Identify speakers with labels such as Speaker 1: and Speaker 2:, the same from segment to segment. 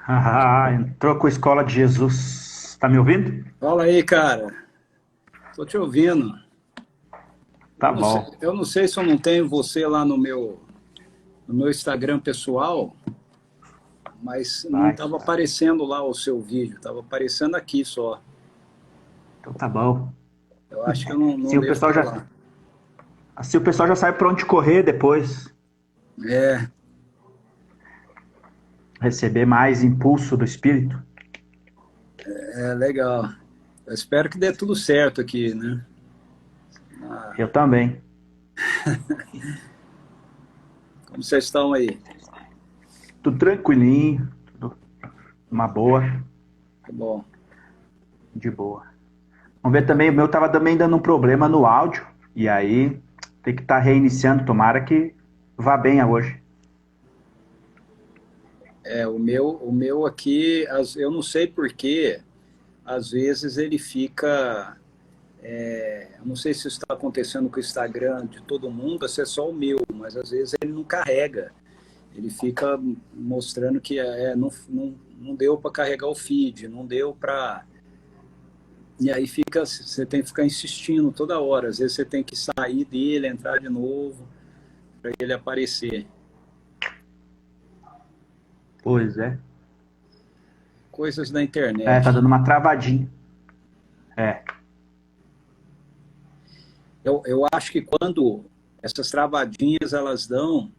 Speaker 1: Ah, entrou com a Escola de Jesus. Tá me ouvindo?
Speaker 2: Fala aí, cara. Tô te ouvindo.
Speaker 1: Tá bom.
Speaker 2: Eu não sei se eu não tenho você lá no meu Instagram pessoal, mas não
Speaker 1: Vai.
Speaker 2: estava aparecendo lá o seu vídeo, estava aparecendo aqui só.
Speaker 1: Então tá bom.
Speaker 2: Eu acho que eu não
Speaker 1: Assim o
Speaker 2: devo
Speaker 1: pessoal
Speaker 2: estar
Speaker 1: já,
Speaker 2: lá.
Speaker 1: assim o pessoal já sabe pra onde correr depois.
Speaker 2: É,
Speaker 1: Receber mais impulso do espírito.
Speaker 2: é legal. Eu espero que dê tudo certo aqui, né? Ah,
Speaker 1: Eu também.
Speaker 2: como vocês estão aí?
Speaker 1: Tudo tranquilinho, tudo uma boa,
Speaker 2: Tá bom.
Speaker 1: de boa. Vamos ver também, o meu tava também dando um problema no áudio. E aí tem que estar reiniciando. Tomara que vá bem hoje.
Speaker 2: É, o meu aqui, eu não sei por quê, às vezes ele fica. Eu não sei se isso está acontecendo com o Instagram de todo mundo, se é só o meu, mas às vezes ele não carrega. Ele fica mostrando que não deu para carregar o feed, não deu para. E aí fica, você tem que ficar insistindo toda hora. Às vezes você tem que sair dele, entrar de novo, para ele aparecer.
Speaker 1: Pois é.
Speaker 2: Coisas da
Speaker 1: É, tá
Speaker 2: internet.
Speaker 1: dando uma travadinha. É.
Speaker 2: Eu acho que quando essas travadinhas elas dão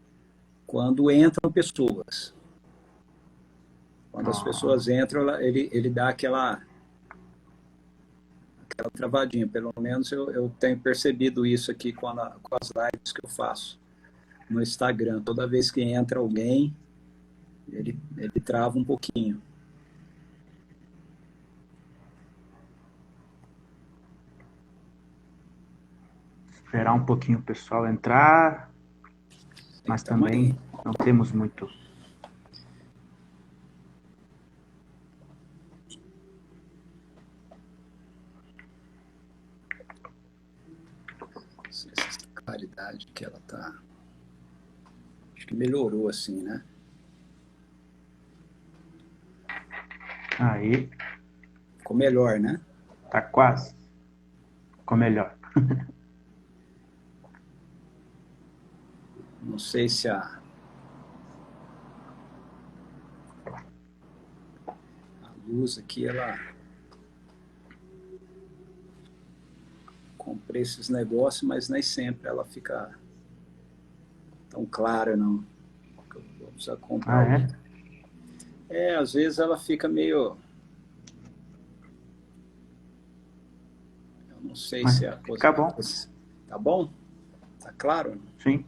Speaker 2: quando entram pessoas. Quando as
Speaker 1: Ah,
Speaker 2: pessoas entram, ele dá aquela travadinha. Pelo menos eu tenho percebido isso aqui com as lives que eu faço no Instagram. Toda vez que entra alguém, ele trava um pouquinho.
Speaker 1: esperar um pouquinho o pessoal entrar. Mas
Speaker 2: Estamos aí.
Speaker 1: também não temos muito.
Speaker 2: Essa claridade que ela tá. Acho que melhorou assim, né?
Speaker 1: Aí,
Speaker 2: Ficou melhor, né?
Speaker 1: tá quase. Ficou melhor.
Speaker 2: Não sei se a luz aqui, ela. Comprei esses negócios, mas nem sempre ela fica tão clara, não. Eu vou precisar comprar
Speaker 1: Ah, é?
Speaker 2: outra. É, às vezes ela fica meio. Eu não sei
Speaker 1: Mas
Speaker 2: se é a
Speaker 1: fica
Speaker 2: coisa.
Speaker 1: bom.
Speaker 2: Tá bom? Tá claro?
Speaker 1: Sim.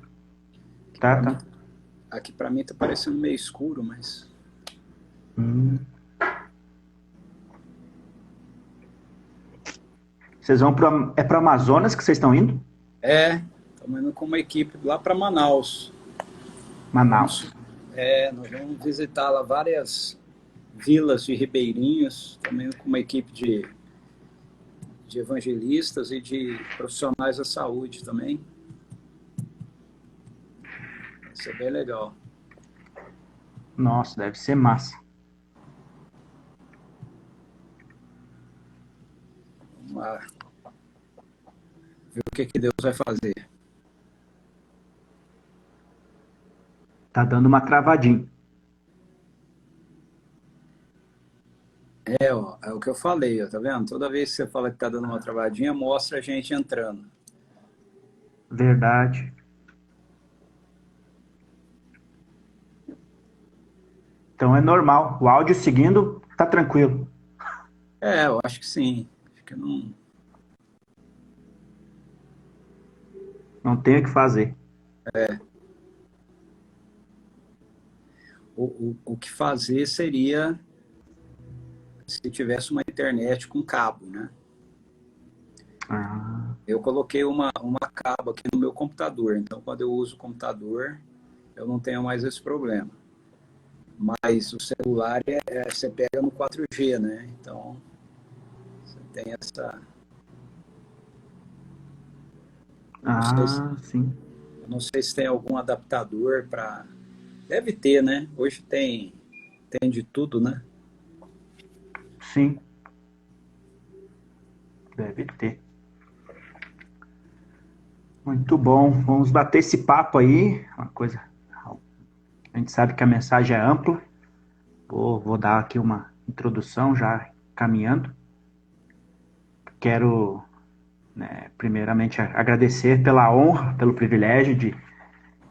Speaker 2: Aqui
Speaker 1: Tá,
Speaker 2: para mim,
Speaker 1: tá.
Speaker 2: aqui para mim tá parecendo meio escuro, mas.
Speaker 1: Hum. Vocês vão pro. É pro Amazonas que vocês estão indo?
Speaker 2: É, estamos indo com uma equipe lá para Manaus. Vamos,
Speaker 1: Manaus.
Speaker 2: nós vamos visitar lá várias vilas de ribeirinhos, também indo com uma equipe de evangelistas e de profissionais da saúde também. Vai ser bem legal.
Speaker 1: Nossa, deve ser massa.
Speaker 2: Vamos lá ver o que, que Deus vai fazer.
Speaker 1: Tá dando uma travadinha.
Speaker 2: Ó, é o que eu falei, ó, tá vendo? Toda vez que você fala que tá dando uma travadinha, mostra a gente entrando.
Speaker 1: Verdade. Então é normal. O áudio seguindo, tá tranquilo.
Speaker 2: É, eu acho que sim. Acho que não.
Speaker 1: Não tem o que fazer.
Speaker 2: O que fazer seria se tivesse uma internet com cabo, né?
Speaker 1: Ah,
Speaker 2: Eu coloquei uma cabo aqui no meu computador, então quando eu uso o computador, eu não tenho mais esse problema. Mas o celular você pega no 4G, né? Então você tem essa. Eu não sei se,
Speaker 1: sim.
Speaker 2: eu não sei se tem algum adaptador para. Deve ter, né? Hoje tem. tem de tudo, né?
Speaker 1: Sim, deve ter. Muito bom. Vamos bater esse papo aí. Uma coisa. A gente sabe que a mensagem é ampla. Vou dar aqui uma introdução já caminhando. Quero, né, primeiramente, agradecer pela honra, pelo privilégio de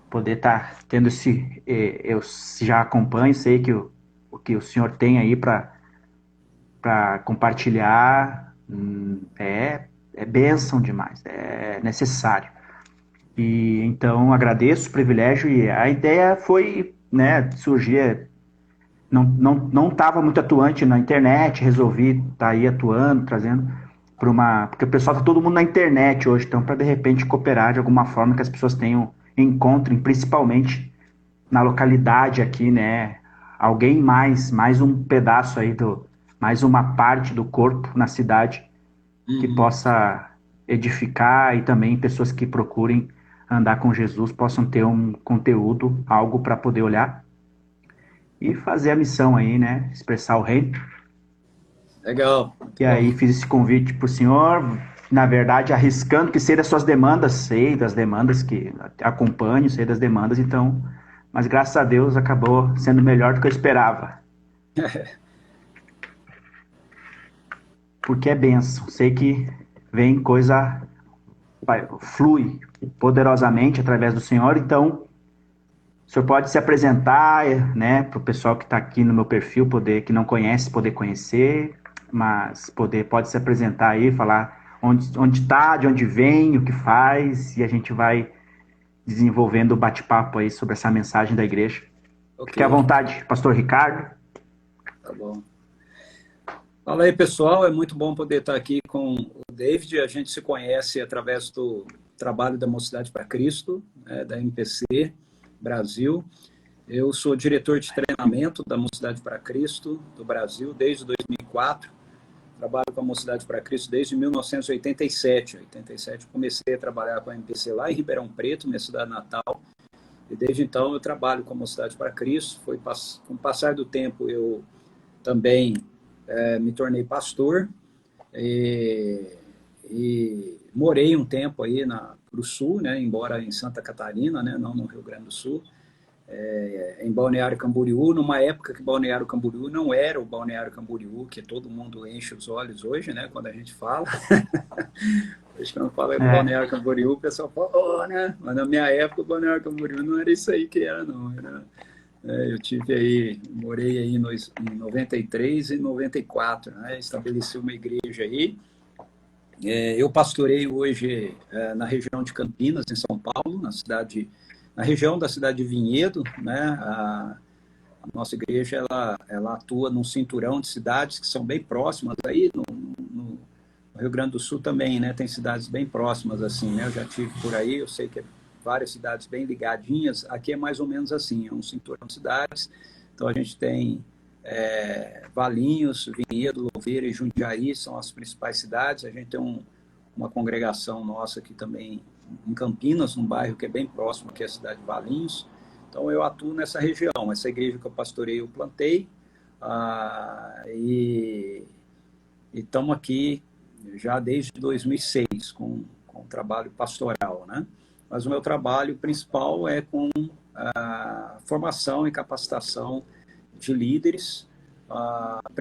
Speaker 1: poder estar tendo esse. Eu já acompanho, sei que o que o senhor tem aí para compartilhar é bênção demais, é necessário. E então agradeço o privilégio e a ideia foi, né, surgir, não estava muito atuante na internet, resolvi estar aí atuando, trazendo porque o pessoal está todo mundo na internet hoje, então para de repente cooperar de alguma forma que as pessoas tenham, encontrem, principalmente na localidade aqui, né, alguém mais um pedaço aí mais uma parte do corpo na cidade que
Speaker 2: Uhum.
Speaker 1: possa edificar e também pessoas que procurem andar com Jesus possam ter um conteúdo, algo para poder olhar e fazer a missão aí, né? Expressar o reino.
Speaker 2: Legal, muito
Speaker 1: E
Speaker 2: bom.
Speaker 1: aí fiz esse convite para o senhor, na verdade, arriscando que sei das suas demandas, sei das demandas que acompanho, sei das demandas, então, mas graças a Deus acabou sendo melhor do que eu esperava. Porque é bênção. Sei que vem coisa, flui poderosamente através do Senhor, então o senhor pode se apresentar, né, para o pessoal que está aqui no meu perfil, que não conhece, poder conhecer, mas pode se apresentar aí, falar onde está, de onde vem, o que faz, e a gente vai desenvolvendo o bate-papo aí sobre essa mensagem da igreja.
Speaker 2: Ok,
Speaker 1: Fique à vontade, pastor Ricardo.
Speaker 2: tá bom. Fala aí, pessoal. É muito bom poder estar aqui com o David. A gente se conhece através do trabalho da Mocidade para Cristo, da MPC Brasil. Eu sou diretor de treinamento da Mocidade para Cristo do Brasil desde 2004. Trabalho com a Mocidade para Cristo desde 1987. 87 comecei a trabalhar com a MPC lá em Ribeirão Preto, minha cidade natal. E desde então eu trabalho com a Mocidade para Cristo. Com o passar do tempo eu também me tornei pastor e, e morei um tempo aí para o sul, né, embora em Santa Catarina, né, não no Rio Grande do Sul, em Balneário Camboriú, numa época que Balneário Camboriú não era o Balneário Camboriú, que todo mundo enche os olhos hoje, né, quando a gente fala. Hoje, quando fala do
Speaker 1: É,
Speaker 2: Balneário Camboriú, o pessoal fala, oh, né? Mas na minha época, o Balneário Camboriú não era isso aí que era, não. Eu tive aí, morei aí em 93 e 94, né? Estabeleci uma igreja aí. Eu pastorei hoje na região de Campinas, em São Paulo, na região da cidade de Vinhedo, né? A nossa igreja ela atua num cinturão de cidades que são bem próximas aí no Rio Grande do Sul também, né? Tem cidades bem próximas assim, né? Eu já tive por aí, eu sei que várias cidades bem ligadinhas. Aqui é mais ou menos assim, é um cinturão de cidades. Então a gente tem Valinhos, Vinhedo, Louveira e Jundiaí são as principais cidades. A gente tem uma congregação nossa aqui também em Campinas, num bairro que é bem próximo, que é a cidade de Valinhos. Então eu atuo nessa região. Essa igreja que eu pastorei, eu plantei. E estamos aqui já desde 2006 com trabalho pastoral, né? Mas o meu trabalho principal é com a formação e capacitação de líderes,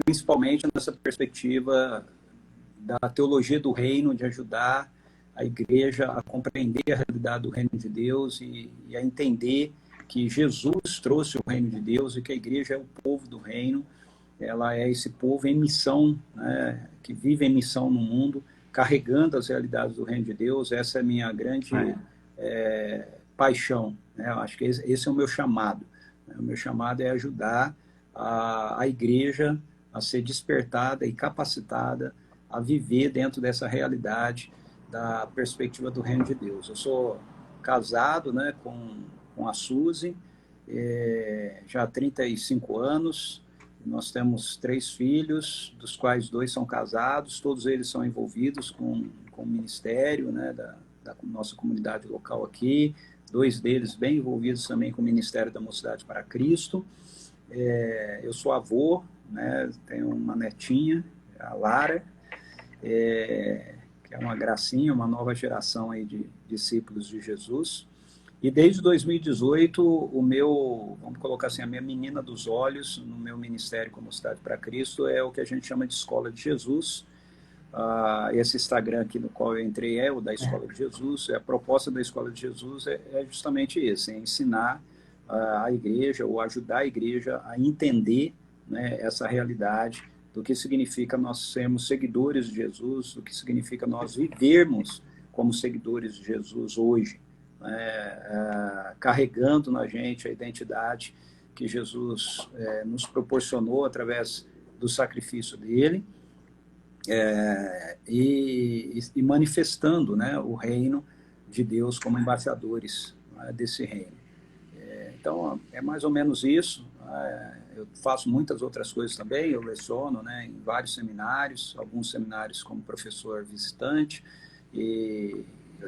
Speaker 2: principalmente nessa perspectiva da teologia do reino, de ajudar a igreja a compreender a realidade do reino de Deus e a entender que Jesus trouxe o reino de Deus e que a igreja é o povo do reino. Ela é esse povo em missão, né, que vive em missão no mundo, carregando as realidades do reino de Deus. Essa é a minha grande
Speaker 1: é,
Speaker 2: paixão, né? Eu acho que esse é o meu chamado. O meu chamado é ajudar a igreja a ser despertada e capacitada a viver dentro dessa realidade da perspectiva do reino de Deus. Eu sou casado, né, com a Suzy, já há 35 anos. Nós temos 3 filhos, dos quais 2 são casados, todos eles são envolvidos com o ministério, né, da nossa comunidade local aqui, 2 deles bem envolvidos também com o Ministério da Mocidade para Cristo. Eu sou avô, né? Tenho uma netinha, a Lara, que é uma gracinha, uma nova geração aí de discípulos de Jesus. E desde 2018, vamos colocar assim, a minha menina dos olhos no meu ministério como Cidade para Cristo é o que a gente chama de Escola de Jesus. Esse Instagram aqui no qual eu entrei é o da Escola de Jesus. A proposta da Escola de Jesus é justamente isso, é ensinar a igreja ou ajudar a igreja a entender, né, essa realidade do que significa nós sermos seguidores de Jesus, do que significa nós vivermos como seguidores de Jesus hoje, né, carregando na gente a identidade que Jesus nos proporcionou através do sacrifício dele, e manifestando, né, o reino de Deus como embaixadores, né, desse reino. Então, é mais ou menos isso. Eu faço muitas outras coisas também, eu leciono, né, em vários seminários, alguns seminários como professor visitante, e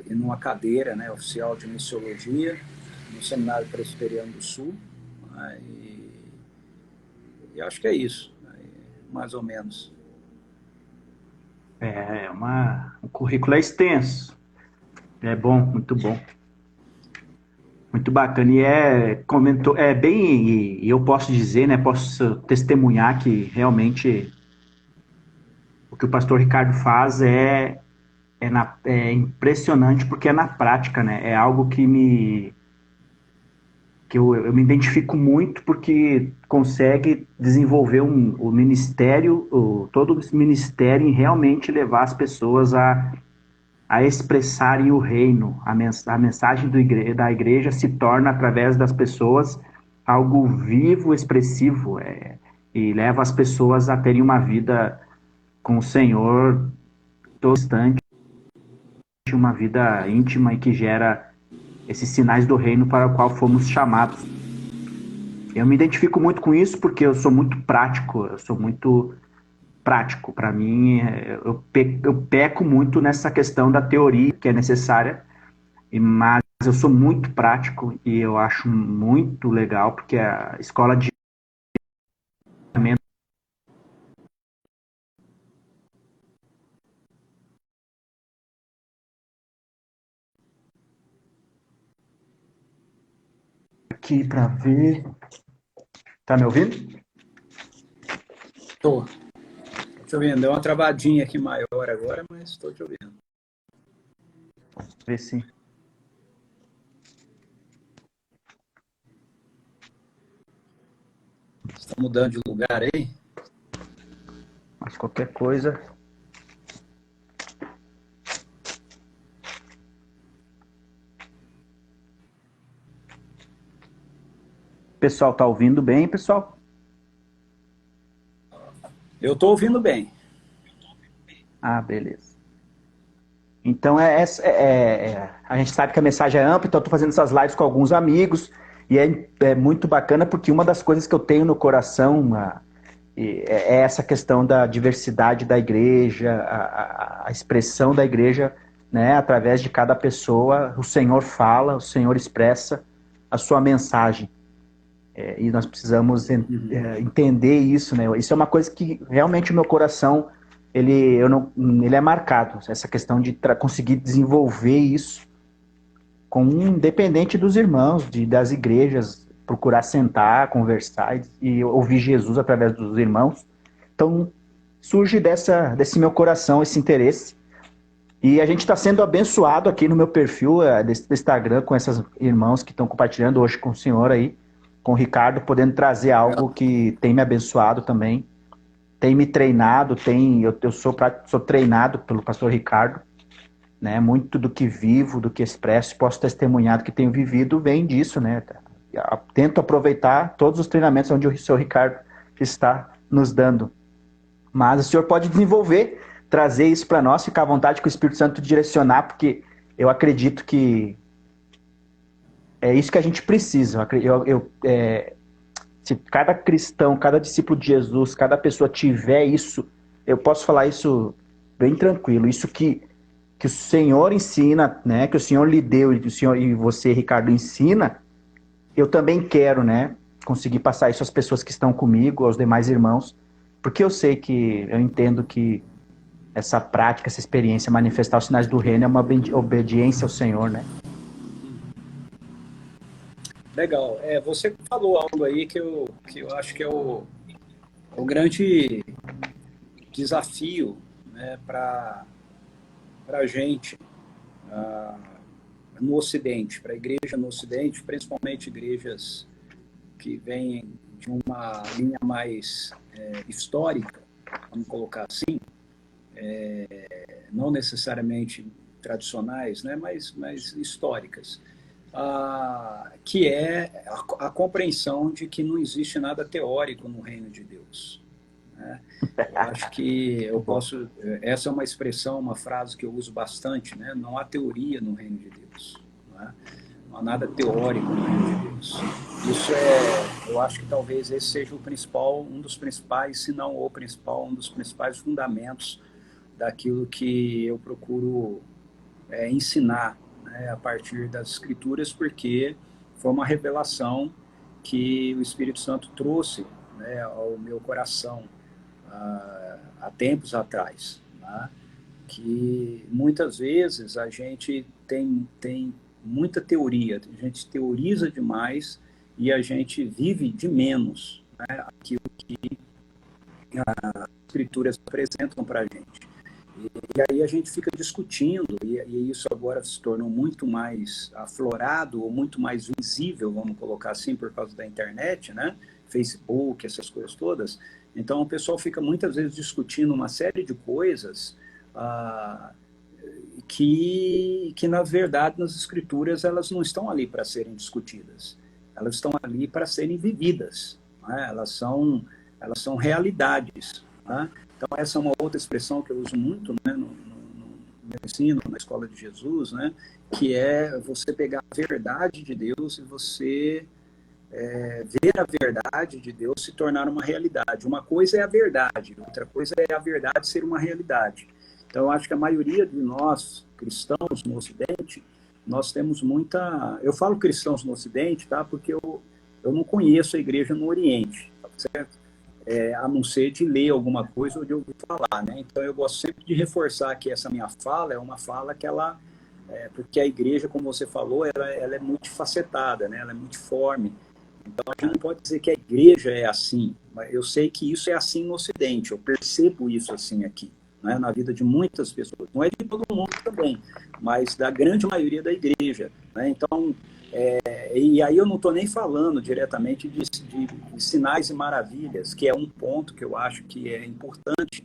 Speaker 2: numa cadeira, né, oficial de missiologia, no Seminário Presbiteriano do Sul, né, e acho que é isso, né, mais ou menos.
Speaker 1: O currículo é extenso. É bom, muito bom. Muito bacana. É bem, e eu posso dizer, né, posso testemunhar que realmente o que o pastor Ricardo faz é impressionante porque é na prática, né? É algo que eu me identifico muito porque consegue desenvolver o ministério, todo o ministério em realmente levar as pessoas a expressarem o reino. A mensagem da igreja se torna, através das pessoas, algo vivo, expressivo, e leva as pessoas a terem uma vida com o Senhor todo instante, uma vida íntima e que gera esses sinais do reino para o qual fomos chamados. Eu me identifico muito com isso porque eu sou muito prático, eu sou muito prático. Para mim, eu peco muito nessa questão da teoria que é necessária, mas eu sou muito prático e eu acho muito legal porque a escola de aqui para ver. Tá me ouvindo?
Speaker 2: Estou te ouvindo. Deu uma travadinha aqui maior agora, mas estou te ouvindo.
Speaker 1: Ver se.
Speaker 2: Você está mudando de lugar aí?
Speaker 1: Mas qualquer coisa. Pessoal, tá ouvindo bem, pessoal?
Speaker 2: Eu estou ouvindo bem.
Speaker 1: Ah, beleza. Então, a gente sabe que a mensagem é ampla, então eu estou fazendo essas lives com alguns amigos, e é muito bacana porque uma das coisas que eu tenho no coração é essa questão da diversidade da igreja, a expressão da igreja, né, através de cada pessoa. O Senhor fala, o Senhor expressa a sua mensagem. E nós precisamos entender isso, né? Isso é uma coisa que realmente o meu coração ele é marcado, essa questão de conseguir desenvolver isso independente dos irmãos, das igrejas, procurar sentar, conversar e ouvir Jesus através dos irmãos. Então surge desse meu coração esse interesse. E a gente está sendo abençoado aqui no meu perfil do Instagram com esses irmãos que estão compartilhando hoje com o senhor aí, com o Ricardo, podendo trazer algo que tem me abençoado também, tem me treinado, eu sou treinado pelo pastor Ricardo, né? Muito do que vivo, do que expresso, posso testemunhar do que tenho vivido vem disso, né? Tento aproveitar todos os treinamentos onde o senhor Ricardo está nos dando. Mas o senhor pode desenvolver, trazer isso para nós, ficar à vontade com o Espírito Santo direcionar, porque eu acredito que é isso que a gente precisa. Se cada cristão, cada discípulo de Jesus, cada pessoa tiver isso, eu posso falar isso bem tranquilo. Isso que o Senhor ensina, né? Que o Senhor lhe deu e o Senhor e você, Ricardo, ensina. Eu também quero, né? conseguir passar isso às pessoas que estão comigo, aos demais irmãos, porque eu entendo que essa prática, essa experiência, manifestar os sinais do reino é uma obediência ao Senhor, né?
Speaker 2: Legal. Você falou algo aí que eu acho que é o grande desafio, né, para a gente no Ocidente, para a igreja no Ocidente, principalmente igrejas que vêm de uma linha mais histórica, vamos colocar assim, não necessariamente tradicionais, né, mas históricas, que é a compreensão de que não existe nada teórico no reino de Deus. Né? Eu acho que essa é uma expressão, uma frase que eu uso bastante, né? Não há teoria no reino de Deus. Né? Não há nada teórico no reino de Deus. Eu acho que talvez esse seja um dos principais, se não o principal, um dos principais fundamentos daquilo que eu procuro ensinar, né, a partir das Escrituras, porque foi uma revelação que o Espírito Santo trouxe, né, ao meu coração há tempos atrás, né, que muitas vezes a gente tem muita teoria, a gente teoriza demais e a gente vive de menos, né, aquilo que as Escrituras apresentam para a gente. E aí a gente fica discutindo, e isso agora se tornou muito mais aflorado, ou muito mais visível, vamos colocar assim, por causa da internet, né? Facebook, essas coisas todas. Então o pessoal fica muitas vezes discutindo uma série de coisas que na verdade, nas escrituras, elas não estão ali para serem discutidas. Elas estão ali para serem vividas. Né? Elas são realidades. Né? Então, essa é uma outra expressão que eu uso muito, né, no meu ensino, na Escola de Jesus, né, que é você pegar a verdade de Deus e você ver a verdade de Deus se tornar uma realidade. Uma coisa é a verdade, outra coisa é a verdade ser uma realidade. Então, eu acho que a maioria de nós, cristãos no Ocidente, nós temos muita... Eu falo cristãos no Ocidente, tá? Porque eu não conheço a igreja no Oriente, tá certo? A não ser de ler alguma coisa ou de ouvir falar, né? Então, eu gosto sempre de reforçar que essa minha fala é uma fala que ela... porque a igreja, como você falou, ela é multifacetada, né? Ela é multiforme. Então, a gente não pode dizer que a igreja é assim. Mas eu sei que isso é assim no Ocidente. Eu percebo isso assim aqui, né? Na vida de muitas pessoas. Não é de todo mundo também, mas da grande maioria da igreja. Né? Então, e aí eu não estou nem falando diretamente de sinais e maravilhas, que é um ponto que eu acho que é importante,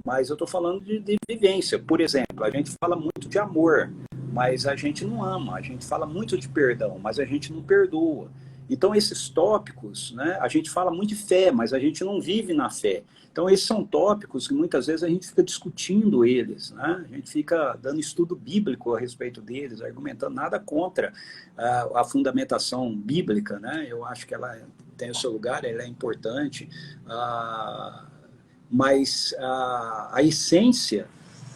Speaker 2: mas eu estou falando de vivência. Por exemplo, a gente fala muito de amor, mas a gente não ama. A gente fala muito de perdão, mas a gente não perdoa. Então, esses tópicos, né, a gente fala muito de fé, mas a gente não vive na fé. Então, esses são tópicos que muitas vezes a gente fica discutindo eles, né? A gente fica dando estudo bíblico a respeito deles, argumentando nada contra a fundamentação bíblica, né? Eu acho que ela tem o seu lugar, ela é importante, mas a essência,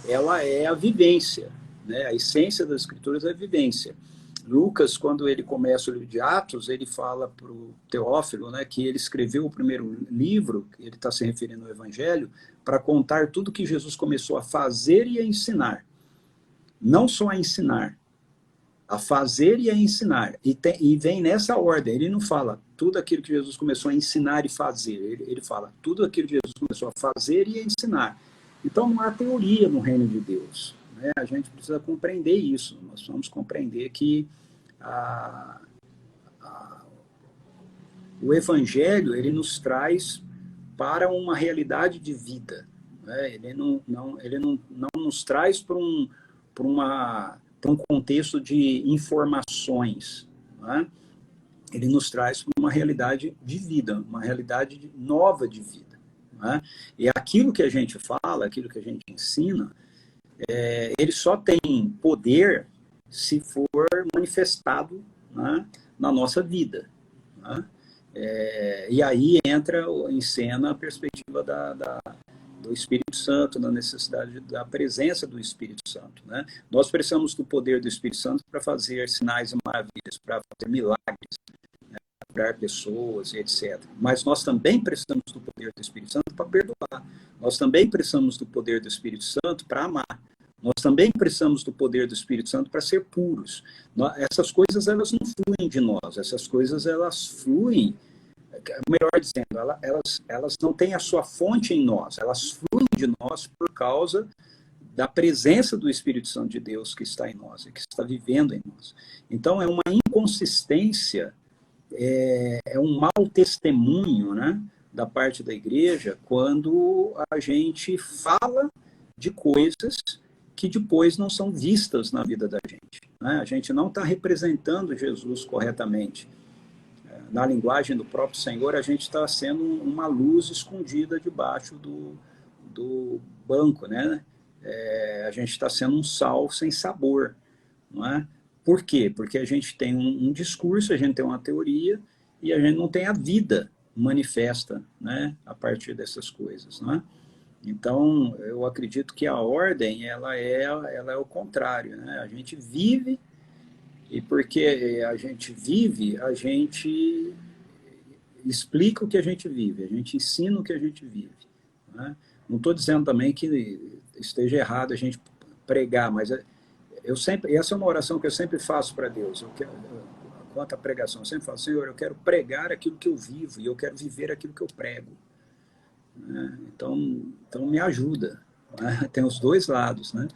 Speaker 2: ela é a vivência, né? A essência das Escrituras é a vivência. Lucas, quando ele começa o livro de Atos, ele fala para o Teófilo, né, que ele escreveu o primeiro livro, ele está se referindo ao Evangelho, para contar tudo que Jesus começou a fazer e a ensinar. Não só a ensinar, a fazer e a ensinar. E vem nessa ordem, ele não fala tudo aquilo que Jesus começou a ensinar e fazer, ele fala tudo aquilo que Jesus começou a fazer e a ensinar. Então não há teoria no reino de Deus. Né? A gente precisa compreender isso, nós vamos compreender que o Evangelho, ele nos traz para uma realidade de vida. Né? Ele não nos traz para um contexto de informações. Né? Ele nos traz para uma realidade de vida, uma realidade nova de vida. Né? E aquilo que a gente fala, aquilo que a gente ensina, ele só tem poder se for manifestado, né, na nossa vida. Né? E aí entra em cena a perspectiva do Espírito Santo, da necessidade da presença do Espírito Santo. Né? Nós precisamos do poder do Espírito Santo para fazer sinais e maravilhas, para fazer milagres, né? curar pessoas e etc. Mas nós também precisamos do poder do Espírito Santo para perdoar. Nós também precisamos do poder do Espírito Santo para amar. Nós também precisamos do poder do Espírito Santo para ser puros. Essas coisas, elas não fluem de nós. Essas coisas, elas fluem, melhor dizendo, elas não têm a sua fonte em nós. Elas fluem de nós por causa da presença do Espírito Santo de Deus que está em nós e que está vivendo em nós. Então, é uma inconsistência, é um mau testemunho, né, da parte da igreja quando a gente fala de coisas que depois não são vistas na vida da gente, né? A gente não está representando Jesus corretamente. Na linguagem do próprio Senhor, a gente está sendo uma luz escondida debaixo do banco, né? A gente está sendo um sal sem sabor, não é? Por quê? Porque a gente tem um discurso, a gente tem uma teoria e a gente não tem a vida manifesta, né, a partir dessas coisas, não é? Então, eu acredito que a ordem, ela é o contrário, né? A gente vive, e porque a gente vive, a gente explica o que a gente vive, a gente ensina o que a gente vive, né? Não estou dizendo também que esteja errado a gente pregar, mas essa é uma oração que eu sempre faço para Deus. Quanto à pregação, eu sempre falo, Senhor, eu quero pregar aquilo que eu vivo e eu quero viver aquilo que eu prego, né? Então me ajuda, né? Tem os dois lados, né?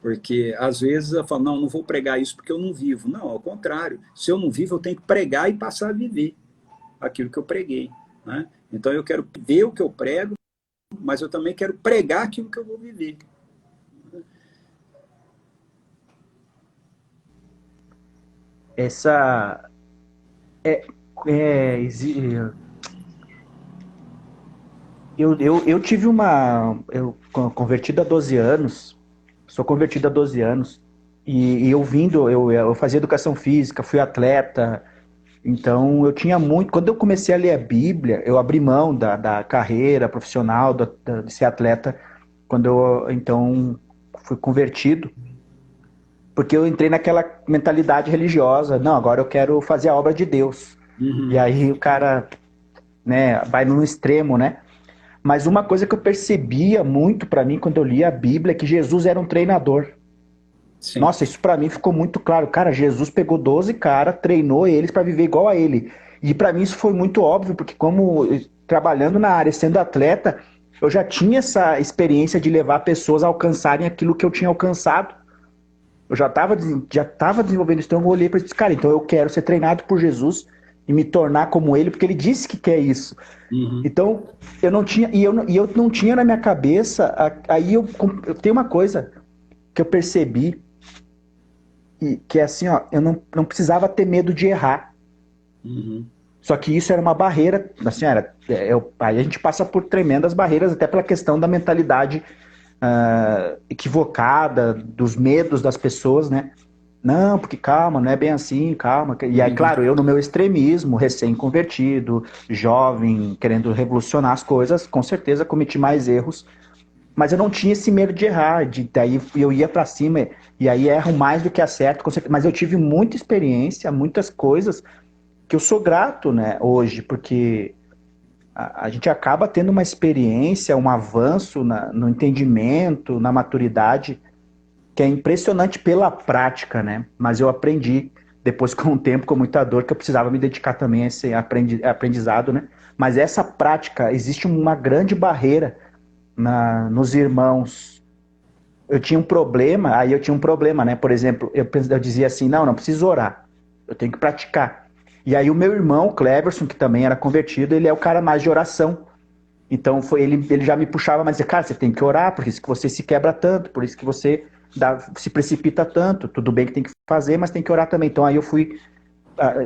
Speaker 2: Porque às vezes eu falo, não vou pregar isso porque eu não vivo. Não, ao contrário, se eu não vivo, eu tenho que pregar e passar a viver aquilo que eu preguei, né? Então eu quero ver o que eu prego, mas eu também quero pregar aquilo que eu vou viver.
Speaker 1: Essa eu tive eu convertido há 12 anos, sou convertido há 12 anos, e eu fazia educação física, fui atleta, então eu tinha muito, quando eu comecei a ler a Bíblia, eu abri mão da carreira profissional, de ser atleta, quando eu, então, fui convertido, porque eu entrei naquela mentalidade religiosa, não, agora eu quero fazer a obra de Deus.
Speaker 2: Uhum.
Speaker 1: E aí o cara, né, vai no extremo, né? Mas uma coisa que eu percebia muito para mim quando eu lia a Bíblia é que Jesus era um treinador.
Speaker 2: Sim.
Speaker 1: Nossa, isso para mim ficou muito claro. Cara, Jesus pegou 12 caras, treinou eles para viver igual a ele. E para mim isso foi muito óbvio, porque como trabalhando na área, sendo atleta, eu já tinha essa experiência de levar pessoas a alcançarem aquilo que eu tinha alcançado. Eu já estava desenvolvendo isso, então eu olhei para esse cara, então eu quero ser treinado por Jesus e me tornar como ele, porque ele disse que quer isso.
Speaker 2: Uhum.
Speaker 1: Então, eu não tinha, e eu não tinha na minha cabeça, aí eu tenho uma coisa que eu percebi, que é assim, ó, eu não precisava ter medo de errar.
Speaker 2: Uhum.
Speaker 1: Só que isso era uma barreira, assim, aí a gente passa por tremendas barreiras, até pela questão da mentalidade equivocada, dos medos das pessoas, né? Não, porque calma, não é bem assim, calma. E aí, claro, eu no meu extremismo, recém-convertido, jovem, querendo revolucionar as coisas, com certeza cometi mais erros, mas eu não tinha esse medo de errar, daí eu ia para cima, e aí erro mais do que acerto, com certeza. Mas eu tive muita experiência, muitas coisas que eu sou grato, né, hoje, porque a gente acaba tendo uma experiência, um avanço no entendimento, na maturidade, que é impressionante pela prática, né? Mas eu aprendi, depois com o tempo, com muita dor, que eu precisava me dedicar também a esse aprendizado, né? Mas essa prática, existe uma grande barreira nos irmãos. Eu tinha um problema, né? Por exemplo, eu dizia assim, não preciso orar, eu tenho que praticar. E aí o meu irmão, Cleverson, que também era convertido, ele é o cara mais de oração. Então ele já me puxava, mas dizia, cara, você tem que orar, por isso que você se quebra tanto, por isso que você se precipita tanto. Tudo bem que tem que fazer, mas tem que orar também. Então aí eu fui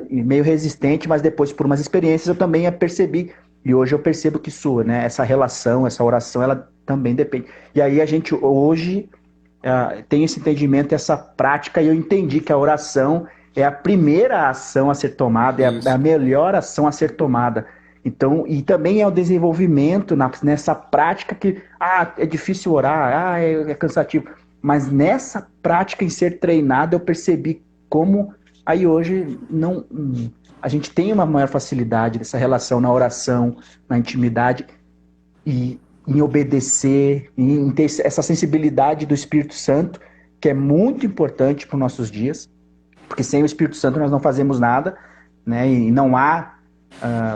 Speaker 1: meio resistente, mas depois, por umas experiências, eu também percebi. E hoje eu percebo que isso, né, essa relação, essa oração, ela também depende. E aí a gente hoje tem esse entendimento, essa prática, e eu entendi que a oração é a primeira ação a ser tomada, é a melhor ação a ser tomada. Então, e também é o desenvolvimento nessa prática que, é difícil orar, é cansativo. Mas nessa prática em ser treinado, eu percebi como Aí hoje não, a gente tem uma maior facilidade dessa relação na oração, na intimidade e em obedecer, em ter essa sensibilidade do Espírito Santo, que é muito importante para os nossos dias, porque sem o Espírito Santo nós não fazemos nada, né? E não há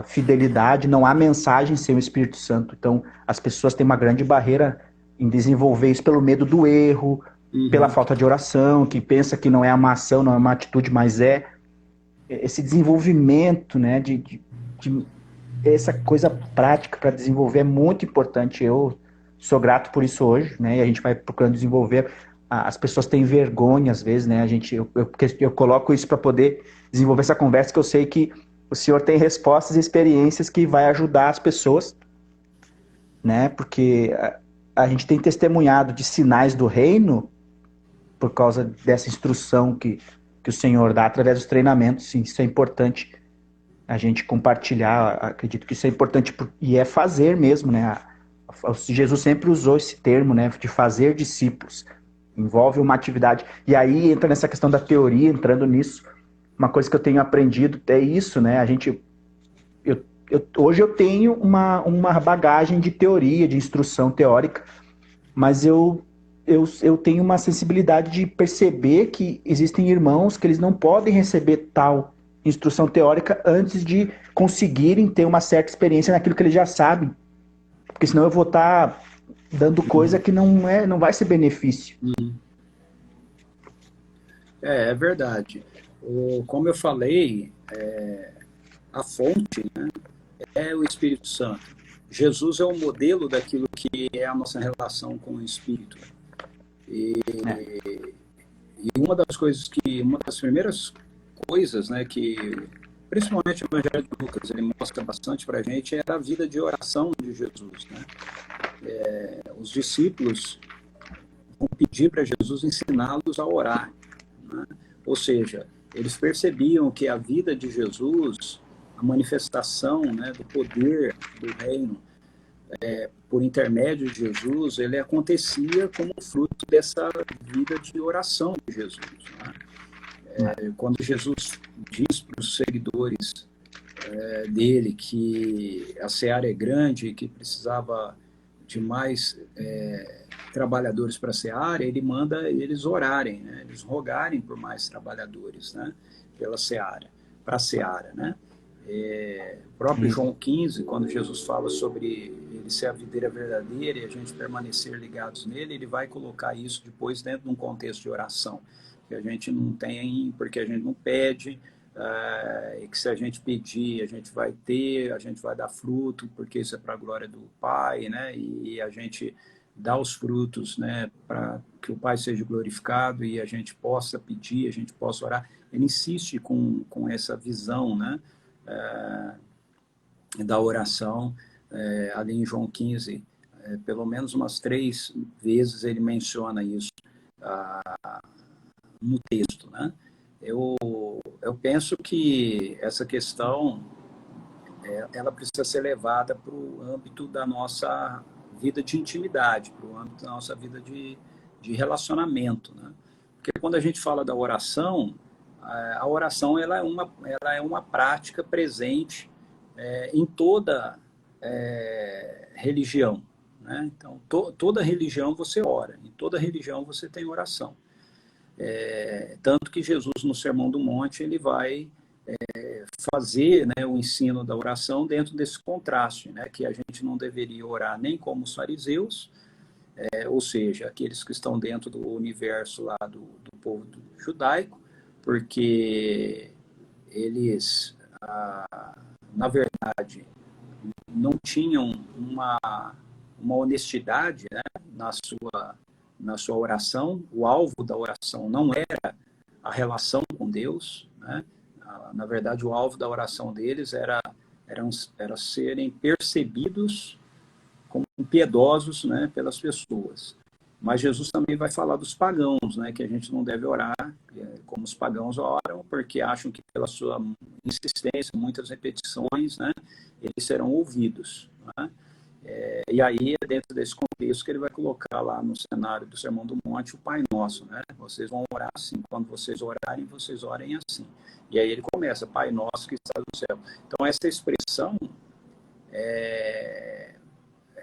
Speaker 1: fidelidade, não há mensagem sem o Espírito Santo. Então, as pessoas têm uma grande barreira em desenvolver isso pelo medo do erro, pela falta de oração, que pensa que não é uma ação, não é uma atitude, mas é esse desenvolvimento, né, de essa coisa prática para desenvolver é muito importante. Eu sou grato por isso hoje, né? E a gente vai procurando desenvolver. As pessoas têm vergonha às vezes, né? Eu coloco isso para poder desenvolver essa conversa, que eu sei que o senhor tem respostas e experiências que vai ajudar as pessoas, né? Porque a gente tem testemunhado de sinais do reino por causa dessa instrução que o Senhor dá através dos treinamentos. Sim, isso é importante a gente compartilhar. Acredito que isso é importante e é fazer mesmo, né? Jesus sempre usou esse termo, né, de fazer discípulos. Envolve uma atividade. E aí entra nessa questão da teoria, entrando nisso. Uma coisa que eu tenho aprendido é isso, né? Hoje eu tenho uma bagagem de teoria, de instrução teórica, mas eu tenho uma sensibilidade de perceber que existem irmãos que eles não podem receber tal instrução teórica antes de conseguirem ter uma certa experiência naquilo que eles já sabem. Porque senão eu vou estar dando coisa que não vai ser benefício.
Speaker 2: É verdade. Como eu falei, a fonte, né, é o Espírito Santo. Jesus é o modelo daquilo que é a nossa relação com o Espírito. E uma das primeiras coisas, né, que principalmente o Evangelho de Lucas ele mostra bastante para a gente era a vida de oração de Jesus, né? Os discípulos vão pedir para Jesus ensiná-los a orar, né? Ou seja, eles percebiam que a vida de Jesus, a manifestação, né, do poder do reino, por intermédio de Jesus, ele acontecia como fruto dessa vida de oração de Jesus, né? Quando Jesus diz para os seguidores dele que a seara é grande e que precisava de mais trabalhadores para a seara, ele manda eles orarem, né? Eles rogarem por mais trabalhadores, né? Pela seara, para a seara, né? O próprio João 15, quando Jesus fala sobre ele ser a videira verdadeira e a gente permanecer ligados nele, ele vai colocar isso depois dentro de um contexto de oração, que a gente não tem, porque a gente não pede, e que se a gente pedir, a gente vai ter, a gente vai dar fruto, porque isso é para a glória do Pai, né? E a gente dá os frutos, né, para que o Pai seja glorificado e a gente possa pedir, a gente possa orar. Ele insiste com essa visão, né, da oração, ali em João 15, pelo menos umas 3 vezes ele menciona isso no texto, né? Eu penso que essa questão ela precisa ser levada para o âmbito da nossa vida de intimidade, para o âmbito da nossa vida de relacionamento, né? Porque quando a gente fala da oração, a oração ela é uma prática presente em toda religião, né? Então, toda religião você ora, em toda religião você tem oração. Tanto que Jesus, no Sermão do Monte, ele vai fazer, né, o ensino da oração dentro desse contraste, né, que a gente não deveria orar nem como os fariseus, ou seja, aqueles que estão dentro do universo lá do povo judaico, porque eles, na verdade, não tinham uma honestidade, né, na sua oração. O alvo da oração não era a relação com Deus, né? Na verdade, o alvo da oração deles era serem percebidos como piedosos, né, pelas pessoas. Mas Jesus também vai falar dos pagãos, né, que a gente não deve orar como os pagãos oram, porque acham que pela sua insistência, muitas repetições, né, eles serão ouvidos, né? E aí é dentro desse contexto que ele vai colocar lá no cenário do Sermão do Monte o Pai Nosso, né? Vocês vão orar assim, quando vocês orarem, vocês orem assim. E aí ele começa, Pai Nosso que está no céu. Então essa expressão,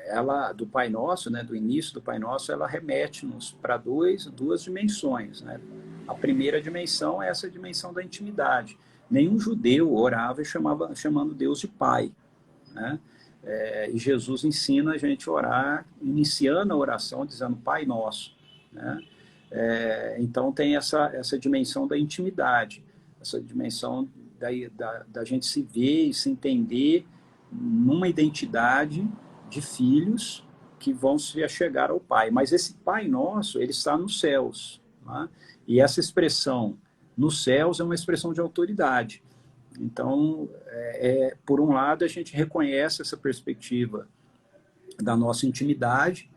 Speaker 2: ela do Pai Nosso, né, do início do Pai Nosso, ela remete-nos para duas dimensões, né? A primeira dimensão é essa dimensão da intimidade. Nenhum judeu orava chamando Deus de Pai, né? E Jesus ensina a gente a orar, iniciando a oração dizendo Pai Nosso, né? Então tem essa dimensão da intimidade, essa dimensão da gente se ver e se entender numa identidade de filhos que vão se achegar ao Pai. Mas esse Pai Nosso, ele está nos céus, né? E essa expressão nos céus é uma expressão de autoridade. Então, por um lado, a gente reconhece essa perspectiva da nossa intimidade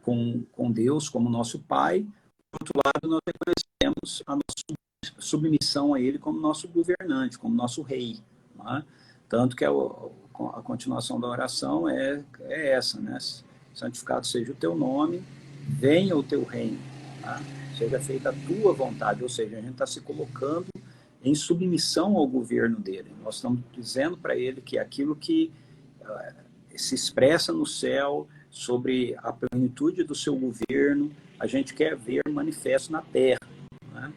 Speaker 2: com Deus como nosso Pai. Por outro lado, nós reconhecemos a nossa submissão a Ele como nosso governante, como nosso rei, né? Tanto que a continuação da oração é essa, né? Santificado seja o teu nome, venha o teu reino, tá? Seja feita a tua vontade, ou seja, a gente está se colocando em submissão ao governo dele. Nós estamos dizendo para ele que aquilo que se expressa no céu sobre a plenitude do seu governo, a gente quer ver manifesto na terra, né?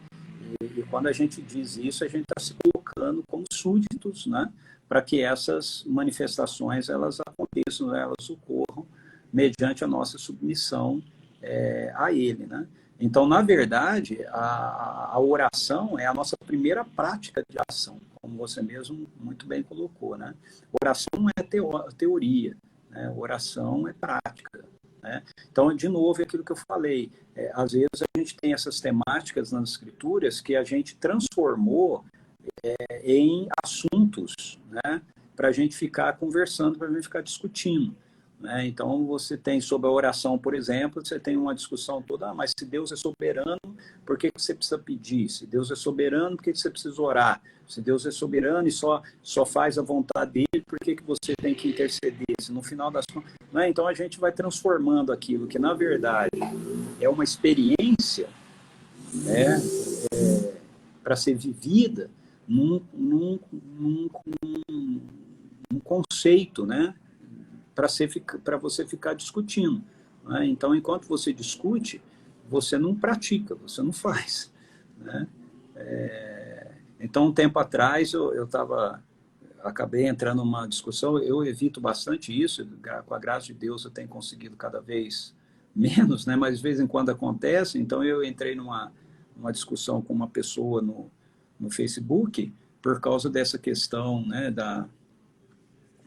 Speaker 2: E quando a gente diz isso, a gente está se colocando como súditos, né? Para que essas manifestações elas aconteçam, elas ocorram mediante a nossa submissão a ele, né? Então, na verdade, a oração é a nossa primeira prática de ação, como você mesmo muito bem colocou, né? Oração não é teoria, né? Oração é prática, né? Então, de novo, é aquilo que eu falei, às vezes a gente tem essas temáticas nas escrituras que a gente transformou em assuntos, né? Para a gente ficar conversando, para a gente ficar discutindo. Então, você tem sobre a oração, por exemplo, você tem uma discussão toda, mas se Deus é soberano, por que você precisa pedir? Se Deus é soberano, por que você precisa orar? Se Deus é soberano e só faz a vontade dele, por que você tem que interceder? Se no final das contas... Então, a gente vai transformando aquilo que, na verdade, é uma experiência, né, para ser vivida num conceito, né? Para você ficar discutindo, né? Então, enquanto você discute, você não pratica, você não faz, né? Então, um tempo atrás, eu acabei entrando numa discussão, eu evito bastante isso, com a graça de Deus eu tenho conseguido cada vez menos, né? Mas de vez em quando acontece, então eu entrei numa discussão com uma pessoa no Facebook, por causa dessa questão, né,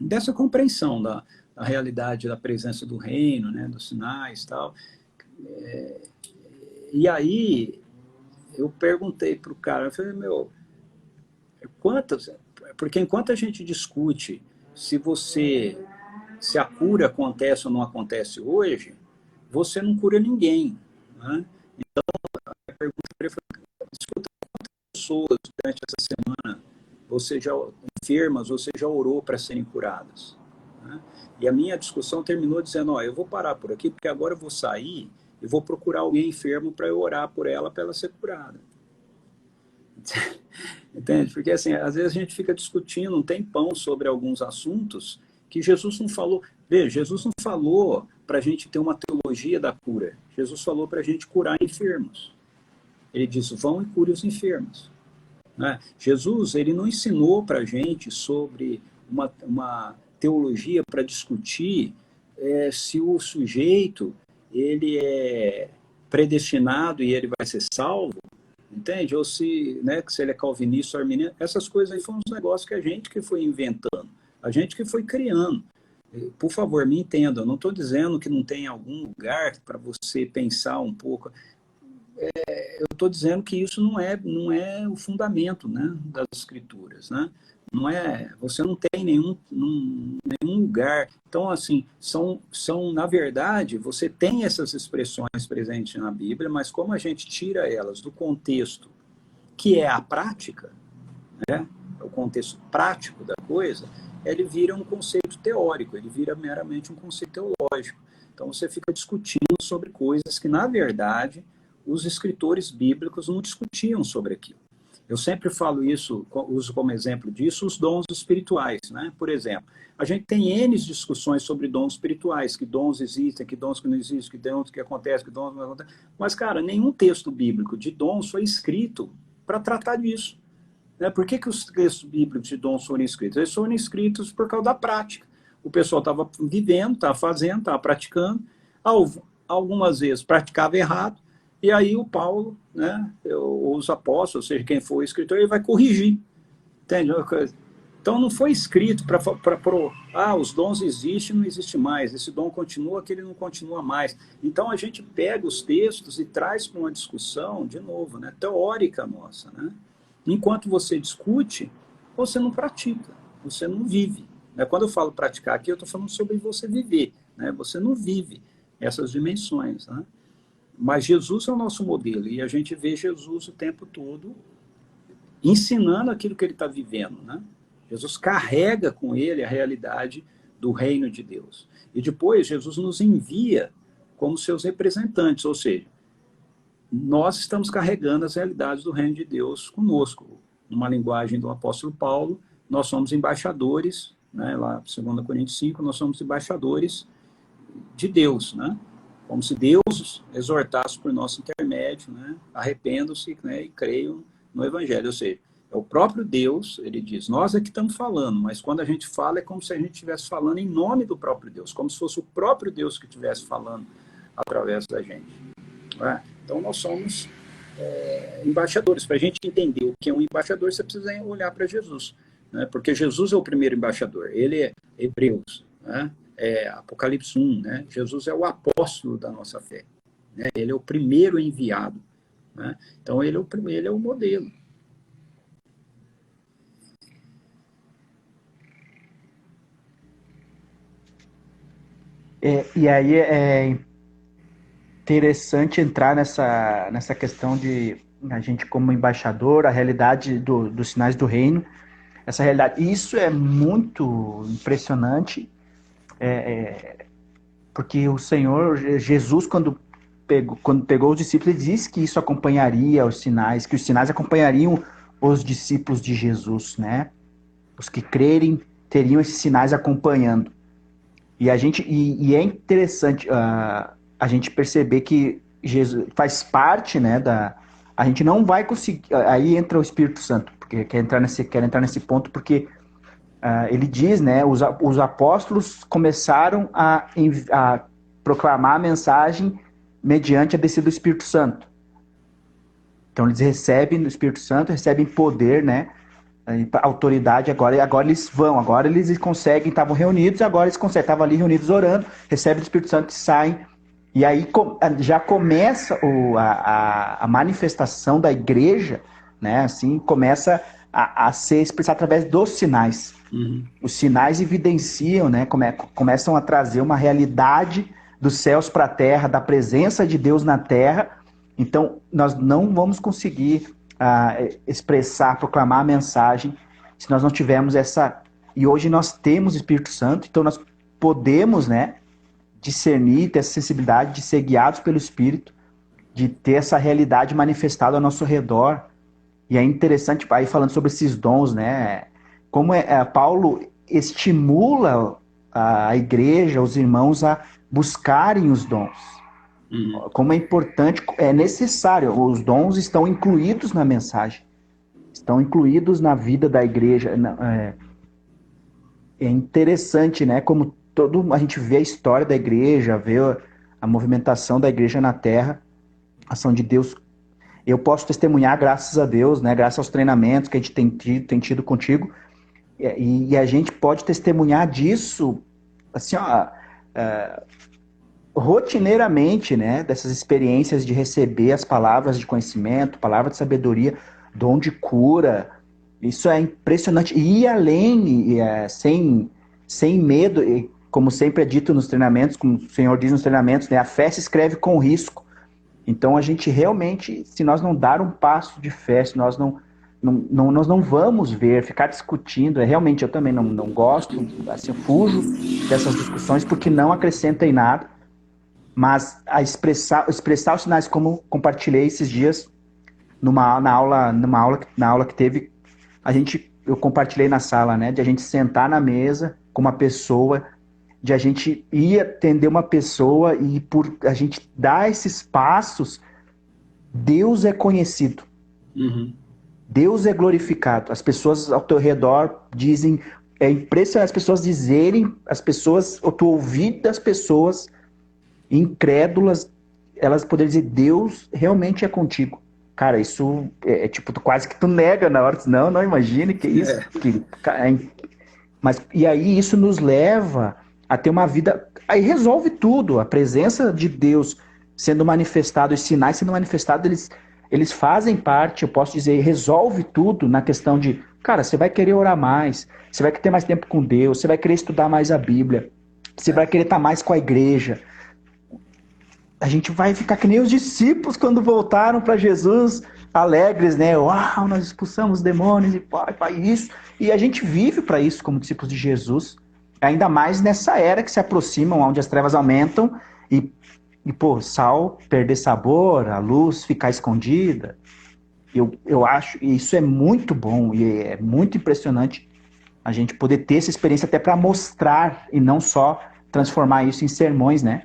Speaker 2: dessa compreensão da realidade da presença do reino, né, dos sinais e tal. E aí eu perguntei para o cara, eu falei, porque enquanto a gente discute se a cura acontece ou não acontece hoje, você não cura ninguém, né? Então, a pergunta para ele foi, escuta, quantas pessoas durante essa semana enfermas, você já orou para serem curadas, né? E a minha discussão terminou dizendo, eu vou parar por aqui, porque agora eu vou sair e vou procurar alguém enfermo para eu orar por ela, para ela ser curada. Entende? Porque assim, às vezes a gente fica discutindo um tempão sobre alguns assuntos que Jesus não falou. Veja, Jesus não falou para a gente ter uma teologia da cura. Jesus falou para a gente curar enfermos. Ele disse, vão e cure os enfermos, né? Jesus, ele não ensinou para a gente sobre uma teologia para discutir se o sujeito ele é predestinado e ele vai ser salvo, entende? Ou se ele é calvinista ou arminiano. Essas coisas aí foram uns negócios que a gente que foi inventando, a gente que foi criando. Por favor, me entenda, eu não estou dizendo que não tem algum lugar para você pensar um pouco. Eu estou dizendo que isso não é o fundamento, né, das escrituras, né? Você não tem nenhum lugar. Então, assim, são, na verdade, você tem essas expressões presentes na Bíblia, mas como a gente tira elas do contexto que é a prática, né, o contexto prático da coisa, ele vira um conceito teórico, ele vira meramente um conceito teológico. Então você fica discutindo sobre coisas que, na verdade, os escritores bíblicos não discutiam sobre aquilo. Eu sempre falo isso, uso como exemplo disso os dons espirituais, né? Por exemplo, a gente tem N discussões sobre dons espirituais, que dons existem, que dons que não existem, que dons que acontecem, que dons não acontecem. Mas, cara, nenhum texto bíblico de dons foi escrito para tratar disso. Né? Por que os textos bíblicos de dons foram escritos? Eles foram escritos por causa da prática. O pessoal estava vivendo, estava fazendo, estava praticando. Algumas vezes praticava errado, e aí o Paulo, né, os apóstolos, ou seja, quem for o escritor, ele vai corrigir. Entende? Então não foi escrito para os dons existem, não existe mais, esse dom continua, aquele não continua mais. Então a gente pega os textos e traz para uma discussão, de novo, né, teórica nossa. Né? Enquanto você discute, você não pratica, você não vive. Né? Quando eu falo praticar aqui, eu estou falando sobre você viver. Né? Você não vive essas dimensões. Né? Mas Jesus é o nosso modelo, e a gente vê Jesus o tempo todo ensinando aquilo que ele está vivendo. Né? Jesus carrega com ele a realidade do reino de Deus. E depois Jesus nos envia como seus representantes, ou seja, nós estamos carregando as realidades do reino de Deus conosco. Numa linguagem do apóstolo Paulo, nós somos embaixadores, né, lá 2 Coríntios 5, nós somos embaixadores de Deus, né? Como se Deus exortasse por nosso intermédio, né? Arrependam-se, né, e creiam no Evangelho. Ou seja, é o próprio Deus, ele diz, nós é que estamos falando, mas quando a gente fala é como se a gente estivesse falando em nome do próprio Deus, como se fosse o próprio Deus que estivesse falando através da gente. Né? Então nós somos embaixadores. Para a gente entender o que é um embaixador, você precisa olhar para Jesus. Né? Porque Jesus é o primeiro embaixador, ele é Hebreus, né? Apocalipse 1, né? Jesus é o apóstolo da nossa fé, né? Ele é o primeiro enviado, né? Então ele é o modelo.
Speaker 1: E aí é interessante entrar nessa questão de a gente como embaixador, a realidade dos sinais do reino, essa realidade. Isso é muito impressionante, porque o Senhor Jesus, quando pegou os discípulos, ele disse que isso acompanharia os sinais, que os sinais acompanhariam os discípulos de Jesus, né? Os que crerem teriam esses sinais acompanhando. E é interessante a gente perceber que Jesus faz parte, né, a gente não vai conseguir, aí entra o Espírito Santo, porque quer entrar nesse ponto, porque ele diz, né, os apóstolos começaram a proclamar a mensagem mediante a descida do Espírito Santo. Então eles recebem o Espírito Santo, recebem poder, né, autoridade, agora eles conseguem, estavam reunidos, agora eles conseguem, estavam ali reunidos orando, recebem o Espírito Santo e saem, e aí já começa a manifestação da igreja, né, assim, começa a ser expressada através dos sinais.
Speaker 2: Uhum.
Speaker 1: Os sinais evidenciam, né, começam a trazer uma realidade dos céus para a terra, da presença de Deus na terra. Então, nós não vamos conseguir expressar, proclamar a mensagem se nós não tivermos essa... E hoje nós temos o Espírito Santo, então nós podemos, né, discernir, ter essa sensibilidade de ser guiados pelo Espírito, de ter essa realidade manifestada ao nosso redor. E é interessante, aí falando sobre esses dons, né, como Paulo estimula a igreja, os irmãos a buscarem os dons. Como é importante, é necessário, os dons estão incluídos na mensagem, estão incluídos na vida da igreja. É interessante, né, como a gente vê a história da igreja, vê a movimentação da igreja na terra, a ação de Deus. Eu posso testemunhar, graças a Deus, né, graças aos treinamentos que a gente tem tido contigo, e a gente pode testemunhar disso, assim, rotineiramente, né, dessas experiências de receber as palavras de conhecimento, palavra de sabedoria, dom de cura. Isso é impressionante. E ir além, sem medo, e como sempre é dito nos treinamentos, como o Senhor diz nos treinamentos, né, a fé se escreve com risco. Então a gente realmente, se nós não dar um passo de fé, se nós não nós não vamos ver, ficar discutindo, realmente eu também não gosto, assim, eu fujo dessas discussões porque não acrescenta em nada, mas expressar os sinais, como compartilhei esses dias na aula que teve, eu compartilhei na sala, né, de a gente sentar na mesa com uma pessoa, de a gente ir atender uma pessoa e por a gente dar esses passos, Deus é conhecido.
Speaker 2: Uhum.
Speaker 1: Deus é glorificado. As pessoas ao teu redor dizem, é impressionante as pessoas dizerem, ou tu ouvir das pessoas incrédulas, elas poderem dizer, Deus realmente é contigo. Cara, isso tipo, quase que tu nega na hora. Não imagine que isso. Mas, e aí isso nos leva a ter uma vida. Aí resolve tudo. A presença de Deus sendo manifestado, os sinais sendo manifestados, eles fazem parte, eu posso dizer, resolve tudo na questão de, cara, você vai querer orar mais, você vai querer ter mais tempo com Deus, você vai querer estudar mais a Bíblia, você vai querer estar mais com a igreja. A gente vai ficar que nem os discípulos quando voltaram para Jesus, alegres, né? Uau, nós expulsamos demônios e pai, isso. E a gente vive para isso como discípulos de Jesus, ainda mais nessa era que se aproximam, onde as trevas aumentam pô, sal perder sabor, a luz ficar escondida. Eu acho, e isso é muito bom e é muito impressionante a gente poder ter essa experiência até para mostrar e não só transformar isso em sermões, né?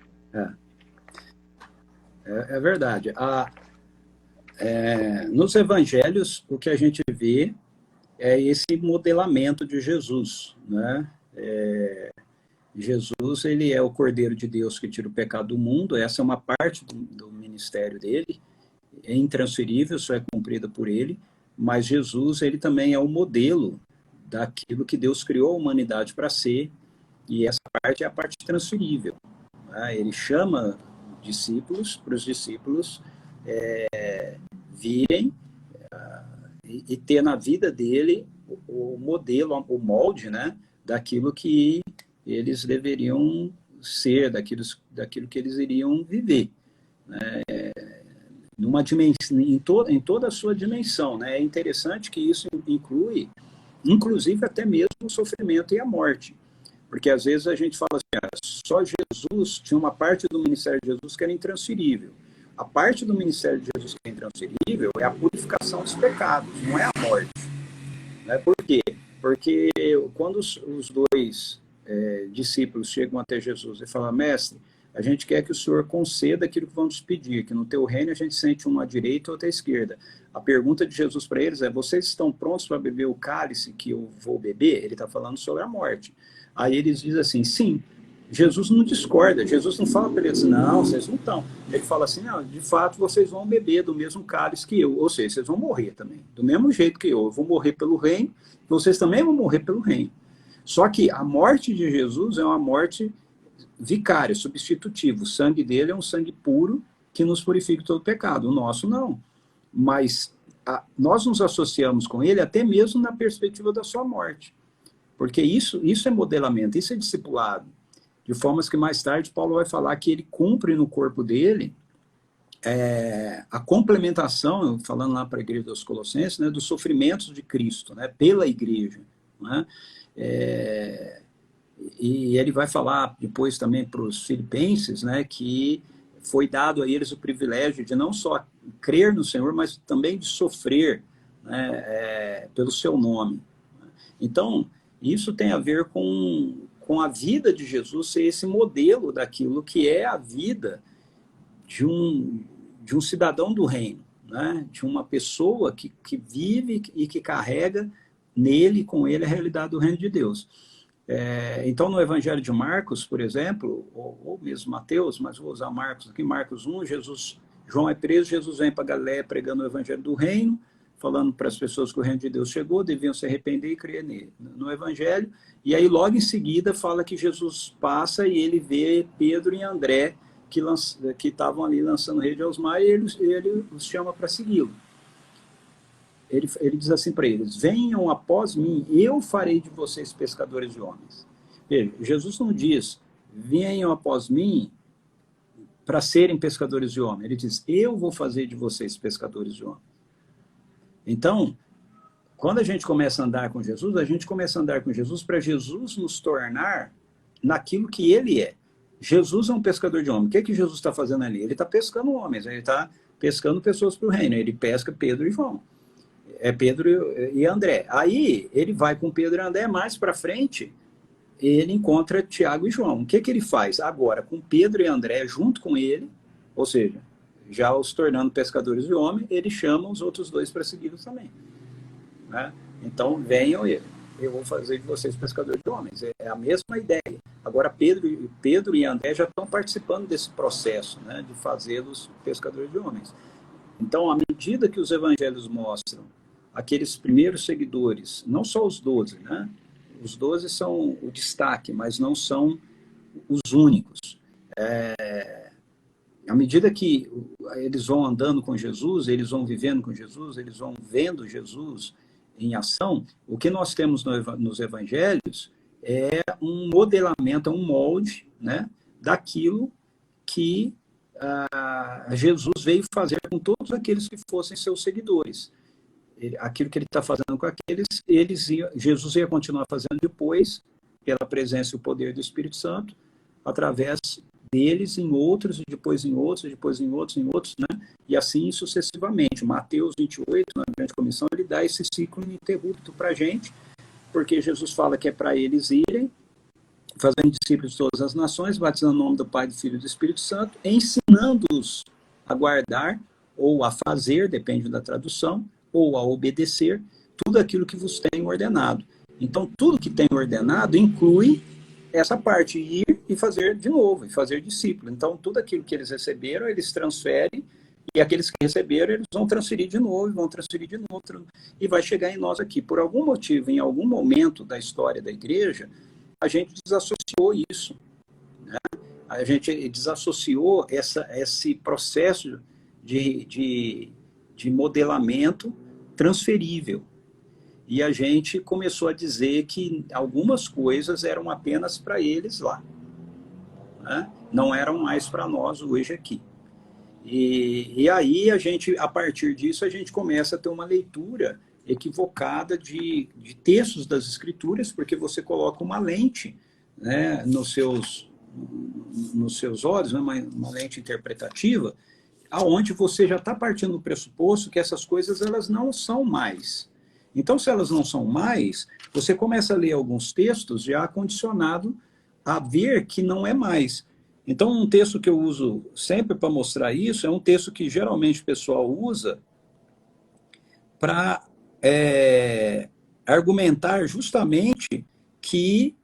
Speaker 2: É verdade. Nos evangelhos, o que a gente vê é esse modelamento de Jesus, né? Jesus, ele é o Cordeiro de Deus que tira o pecado do mundo, essa é uma parte do ministério dele, é intransferível, só é cumprida por ele, mas Jesus, ele também é o modelo daquilo que Deus criou a humanidade para ser, e essa parte é a parte transferível, né? Ele chama discípulos, para os discípulos virem e ter na vida dele o modelo, o molde, né, daquilo que eles deveriam ser, daquilo que eles iriam viver, né, numa dimensão, em toda a sua dimensão, né. É interessante que isso inclui, inclusive até mesmo o sofrimento e a morte, porque às vezes a gente fala assim, só Jesus, tinha uma parte do ministério de Jesus que era intransferível. A parte do ministério de Jesus que é intransferível é a purificação dos pecados, não é a morte. Né? Por quê? Porque quando os dois discípulos chegam até Jesus e falam, mestre, a gente quer que o Senhor conceda aquilo que vamos pedir, que no teu reino a gente sente um à direita e outro à esquerda. A pergunta de Jesus para eles é, vocês estão prontos para beber o cálice que eu vou beber? Ele está falando sobre a morte. Aí eles dizem assim, sim. Jesus não discorda, Jesus não fala para eles, não, vocês não estão. Ele fala assim, não, de fato vocês vão beber do mesmo cálice que eu, ou seja, vocês vão morrer também, do mesmo jeito que eu vou morrer pelo reino, vocês também vão morrer pelo reino. Só que a morte de Jesus é uma morte vicária, substitutiva, o sangue dele é um sangue puro que nos purifica todo pecado, o nosso não. Mas nós nos associamos com ele até mesmo na perspectiva da sua morte, porque isso é modelamento, isso é discipulado. De formas que mais tarde Paulo vai falar que ele cumpre no corpo dele a complementação, falando lá para a igreja dos Colossenses, né, dos sofrimentos de Cristo, né, pela igreja. Né? E ele vai falar depois também para os filipenses, né, que foi dado a eles o privilégio de não só crer no Senhor, mas também de sofrer, né, pelo seu nome. Então, isso tem a ver com a vida de Jesus ser esse modelo daquilo que é a vida de um cidadão do reino, né? De uma pessoa que vive e que carrega nele, com ele, a realidade do reino de Deus. Então, no Evangelho de Marcos, por exemplo, ou mesmo Mateus, mas vou usar Marcos aqui, Marcos 1, João é preso, Jesus vem para Galiléia pregando o Evangelho do reino, falando para as pessoas que o reino de Deus chegou, deviam se arrepender e crer nele, no Evangelho, e aí logo em seguida fala que Jesus passa e ele vê Pedro e André que estavam ali lançando rede aos mares, e ele os chama para segui-lo. Ele diz assim para eles, venham após mim, eu farei de vocês pescadores de homens. Jesus não diz, venham após mim para serem pescadores de homens. Ele diz, eu vou fazer de vocês pescadores de homens. Então, Quando a gente começa a andar com Jesus, a gente começa a andar com Jesus para Jesus nos tornar naquilo que ele é. Jesus é um pescador de homens. O que, que Jesus está fazendo ali? Ele está pescando homens, ele está pescando pessoas para o reino. Ele pesca Pedro e João. É Pedro e André. Aí ele vai com Pedro e André, mais para frente, ele encontra Tiago e João. O que, que ele faz? Agora, com Pedro e André junto com ele, ou seja, já os tornando pescadores de homens, ele chama os outros dois para segui-los também. Né? Então, venham eu vou fazer de vocês pescadores de homens. É a mesma ideia. Agora, Pedro e André já estão participando desse processo, né, de fazê-los pescadores de homens. Então, à medida que os evangelhos mostram aqueles primeiros seguidores, não só os 12, né? Os 12 são o destaque, mas não são os únicos. À medida que eles vão andando com Jesus, eles vão vivendo com Jesus, eles vão vendo Jesus em ação, o que nós temos nos evangelhos é um modelamento, um molde, né, daquilo que Jesus veio fazer com todos aqueles que fossem seus seguidores. Aquilo que ele está fazendo com aqueles, Jesus ia continuar fazendo depois, pela presença e o poder do Espírito Santo, através deles em outros, e depois em outros, depois em outros, né? E assim sucessivamente. Mateus 28, na grande comissão, ele dá esse ciclo ininterrupto para a gente, porque Jesus fala que é para eles irem, fazendo discípulos de todas as nações, batizando no nome do Pai, do Filho e do Espírito Santo, ensinando-os a guardar, ou a fazer, depende da tradução, ou a obedecer, tudo aquilo que vos tenho ordenado. Então, tudo que tem ordenado inclui essa parte, ir e fazer de novo, e fazer discípulo. Então, tudo aquilo que eles receberam, eles transferem, e aqueles que receberam, eles vão transferir de novo, vão transferir de novo, e vai chegar em nós aqui. Por algum motivo, em algum momento da história da igreja, a gente desassociou isso. Né? A gente desassociou esse processo de modelamento transferível. E a gente começou a dizer que algumas coisas eram apenas para eles lá. Né? Não eram mais para nós hoje aqui. E aí, a partir disso, a gente começa a ter uma leitura equivocada de textos das Escrituras, porque você coloca uma lente, né, nos seus olhos, né, uma lente interpretativa, aonde você já está partindo do pressuposto que essas coisas elas não são mais. Então, se elas não são mais, você começa a ler alguns textos já condicionado a ver que não é mais. Então, um texto que eu uso sempre para mostrar isso é um texto que geralmente o pessoal usa para argumentar justamente que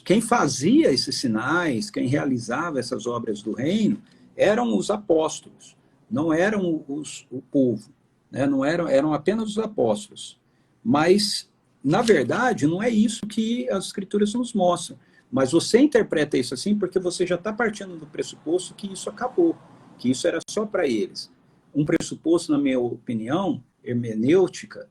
Speaker 2: quem fazia esses sinais, quem realizava essas obras do reino, eram os apóstolos, não eram o povo, né? Não eram apenas os apóstolos. Mas, na verdade, não é isso que as Escrituras nos mostram. Mas você interpreta isso assim porque você já está partindo do pressuposto que isso acabou, que isso era só para eles. Um pressuposto, na minha opinião, hermenêutica,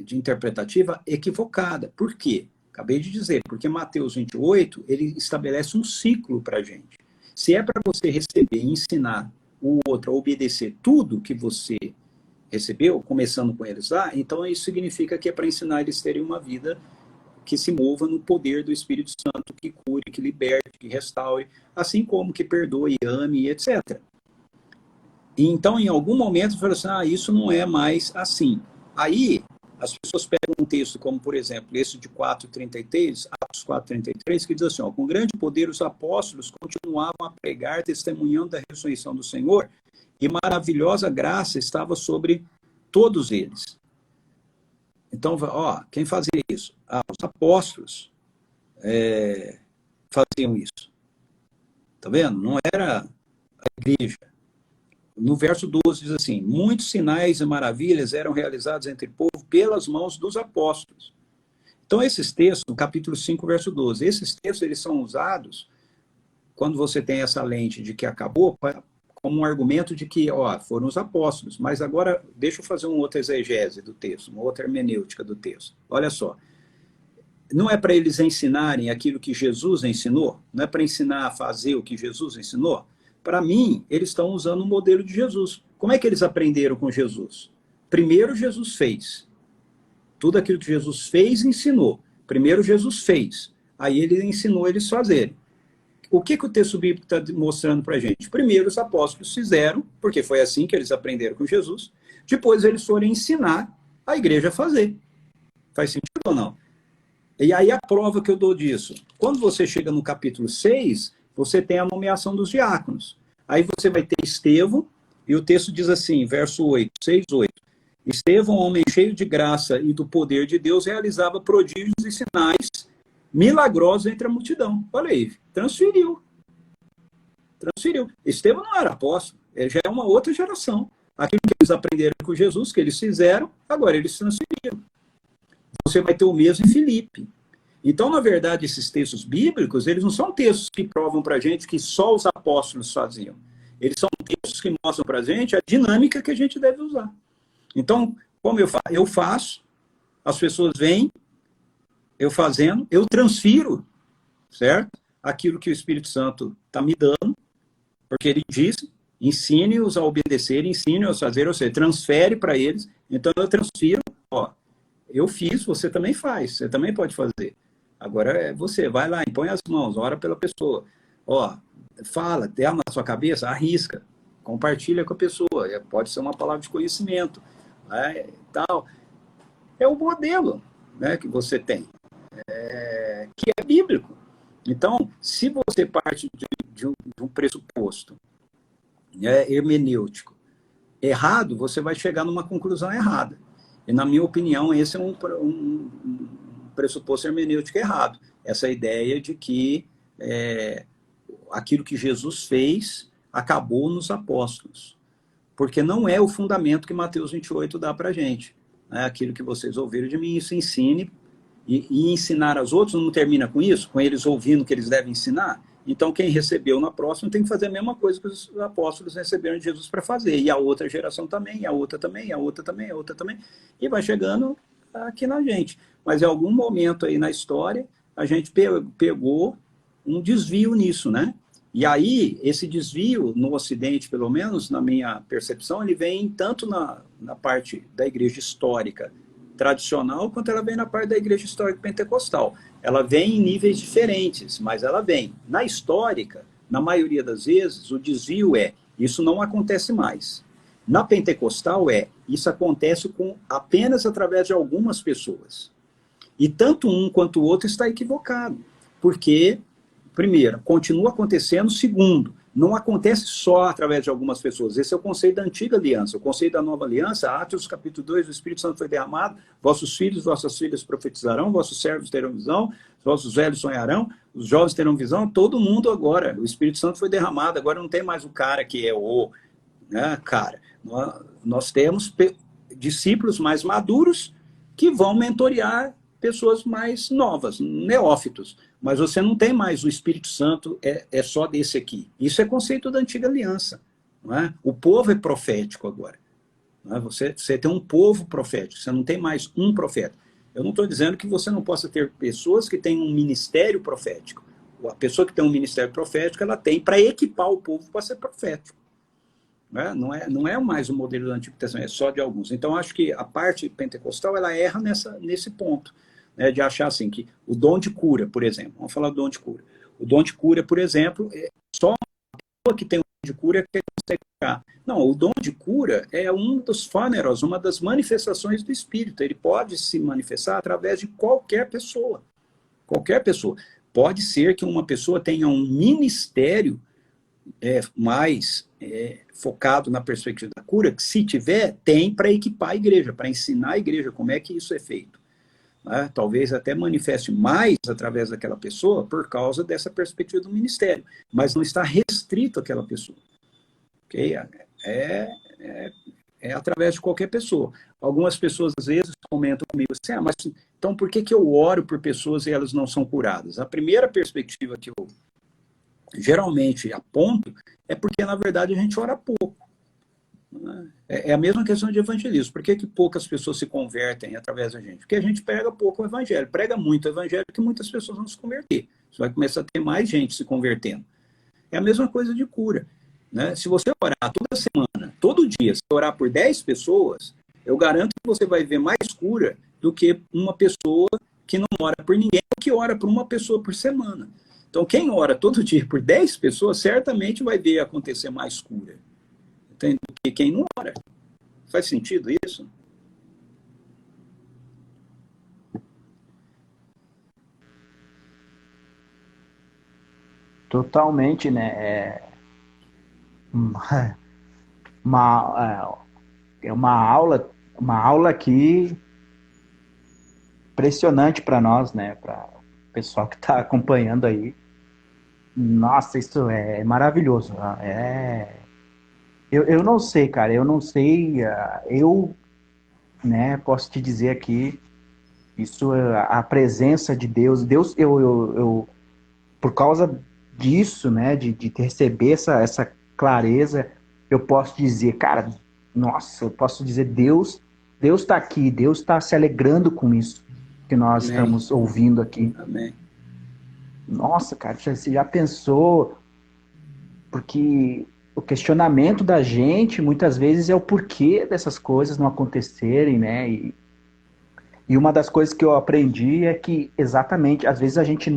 Speaker 2: de interpretativa, equivocada. Por quê? Acabei de dizer, porque Mateus 28, ele estabelece um ciclo para a gente. Se é para você receber e ensinar o outro a obedecer tudo que você recebeu, começando com eles lá, então isso significa que é para ensinar eles terem uma vida que se mova no poder do Espírito Santo, que cure, que liberte, que restaure, assim como que perdoe, ame, etc. E então, em algum momento, você fala assim, isso não é mais assim. Aí, as pessoas pegam um texto como, por exemplo, esse de 4:33, Atos 4:33, que diz assim, com grande poder os apóstolos continuavam a pregar, testemunhando da ressurreição do Senhor, e maravilhosa graça estava sobre todos eles. Então, quem fazia isso? Os apóstolos faziam isso. Tá vendo? Não era a igreja. No verso 12 diz assim, muitos sinais e maravilhas eram realizados entre o povo pelas mãos dos apóstolos. Então, esses textos, no capítulo 5, verso 12, esses textos eles são usados quando você tem essa lente de que acabou, como um argumento de que, foram os apóstolos. Mas agora, deixa eu fazer uma outra exegese do texto, uma outra hermenêutica do texto. Olha só. Não é para eles ensinarem aquilo que Jesus ensinou? Não é para ensinar a fazer o que Jesus ensinou? Para mim, eles estão usando o modelo de Jesus. Como é que eles aprenderam com Jesus? Primeiro, Jesus fez. Tudo aquilo que Jesus fez e ensinou. Primeiro Jesus fez, aí ele ensinou eles a fazerem. O que o texto bíblico está mostrando para a gente? Primeiro os apóstolos fizeram, porque foi assim que eles aprenderam com Jesus. Depois eles foram ensinar a igreja a fazer. Faz sentido ou não? E aí a prova que eu dou disso. Quando você chega no capítulo 6, você tem a nomeação dos diáconos. Aí você vai ter Estevão, e o texto diz assim, verso 8, 6, 8. Estevão, homem cheio de graça e do poder de Deus, realizava prodígios e sinais milagrosos entre a multidão. Olha aí, transferiu. Estevão não era apóstolo, ele já é uma outra geração. Aquilo que eles aprenderam com Jesus, que eles fizeram, agora eles transferiram. Você vai ter o mesmo em Filipe. Então, na verdade, esses textos bíblicos, eles não são textos que provam para a gente que só os apóstolos faziam. Eles são textos que mostram para a gente a dinâmica que a gente deve usar. Então, como eu faço, as pessoas vêm, eu fazendo, eu transfiro, certo? Aquilo que o Espírito Santo está me dando, porque ele disse, ensine-os a obedecer, ensine-os a fazer, ou seja, transfere para eles. Então, eu transfiro, ó, eu fiz, você também faz, você também pode fazer. Agora é você, vai lá, impõe as mãos, ora pela pessoa. Ó, fala, dela na sua cabeça, arrisca, compartilha com a pessoa. Pode ser uma palavra de conhecimento, né, tal. É o modelo, né, que você tem, que é bíblico. Então, se você parte de um pressuposto, né, hermenêutico errado, você vai chegar numa conclusão errada. E, na minha opinião, esse é um pressuposto hermenêutico errado. Essa ideia de que aquilo que Jesus fez acabou nos apóstolos. Porque não é o fundamento que Mateus 28 dá para a gente. Aquilo que vocês ouviram de mim, isso ensine. E ensinar aos outros não termina com isso? Com eles ouvindo o que eles devem ensinar? Então, quem recebeu na próxima tem que fazer a mesma coisa que os apóstolos receberam de Jesus para fazer. E a outra geração também, e a outra também, e a outra também, e a outra também. E vai chegando aqui na gente. Mas em algum momento aí na história, a gente pegou um desvio nisso, né? E aí, esse desvio, no Ocidente, pelo menos, na minha percepção, ele vem tanto na parte da igreja histórica tradicional, quanto ela vem na parte da igreja histórica pentecostal. Ela vem em níveis diferentes, mas ela vem. Na histórica, na maioria das vezes, o desvio isso não acontece mais. Na pentecostal isso acontece apenas através de algumas pessoas. E tanto um quanto o outro está equivocado. Porque, primeiro, continua acontecendo. Segundo, não acontece só através de algumas pessoas. Esse é o conceito da antiga aliança. O conceito da nova aliança, Atos capítulo 2, o Espírito Santo foi derramado, vossos filhos, vossas filhas profetizarão, vossos servos terão visão, vossos velhos sonharão, os jovens terão visão, todo mundo agora. O Espírito Santo foi derramado, agora não tem mais o cara que é cara. Nós temos discípulos mais maduros que vão mentorear pessoas mais novas, neófitos. Mas você não tem mais o Espírito Santo, é só desse aqui. Isso é conceito da antiga aliança. Não é? O povo é profético agora. Não é? Você tem um povo profético, você não tem mais um profeta. Eu não estou dizendo que você não possa ter pessoas que têm um ministério profético. A pessoa que tem um ministério profético, ela tem para equipar o povo para ser profético. Não é mais o modelo do Antigo Testamento, é só de alguns. Então, acho que a parte pentecostal, ela erra nesse ponto. De achar assim, que o dom de cura, por exemplo, vamos falar do dom de cura. O dom de cura, por exemplo, só uma pessoa que tem o dom de cura que consegue curar. Não, o dom de cura é um dos fâneros, uma das manifestações do Espírito. Ele pode se manifestar através de qualquer pessoa. Qualquer pessoa. Pode ser que uma pessoa tenha um ministério mais focado na perspectiva da cura, que se tiver, tem para equipar a igreja, para ensinar a igreja como é que isso é feito. Talvez até manifeste mais através daquela pessoa por causa dessa perspectiva do ministério, mas não está restrito àquela pessoa. Okay? É através de qualquer pessoa. Algumas pessoas, às vezes, comentam comigo assim, mas então por que eu oro por pessoas e elas não são curadas? A primeira perspectiva que eu geralmente aponto é porque, na verdade, a gente ora pouco. É a mesma questão de evangelismo. Por que poucas pessoas se convertem através da gente? Porque a gente prega pouco o evangelho. Prega muito o evangelho que muitas pessoas vão se converter. Você vai começar a ter mais gente se convertendo. É a mesma coisa de cura. Né? Se você orar toda semana, todo dia, se orar por 10 pessoas, eu garanto que você vai ver mais cura do que uma pessoa que não ora por ninguém, ou que ora por uma pessoa por semana. Então, quem ora todo dia por 10 pessoas, certamente vai ver acontecer mais cura. Entende? Do que quem não ora. Faz sentido isso?
Speaker 1: Totalmente, né? Uma, é uma aula aqui impressionante para nós, né? Para o pessoal que está acompanhando aí. Nossa, isso é maravilhoso. Eu não sei, cara, eu não sei. Eu, né, posso te dizer aqui, isso, a presença de Deus, por causa disso, né, de receber essa clareza, eu posso dizer, cara, nossa, eu posso dizer, Deus está aqui, Deus está se alegrando com isso que nós
Speaker 2: Amém.
Speaker 1: estamos ouvindo aqui.
Speaker 2: Amém.
Speaker 1: Nossa, cara, você já pensou? Porque o questionamento da gente muitas vezes é o porquê dessas coisas não acontecerem, né? E uma das coisas que eu aprendi é que exatamente, às vezes a gente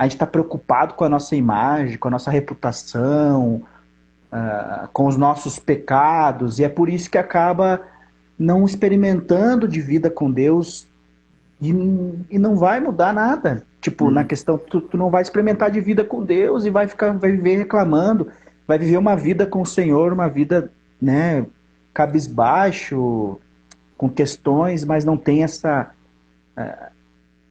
Speaker 1: está preocupado com a nossa imagem, com a nossa reputação, com os nossos pecados, e é por isso que acaba não experimentando de vida com Deus e, e não vai mudar nada. Tipo, na questão, tu não vai experimentar de vida com Deus e vai viver reclamando, vai viver uma vida com o Senhor, uma vida, né, cabisbaixo, com questões, mas não tem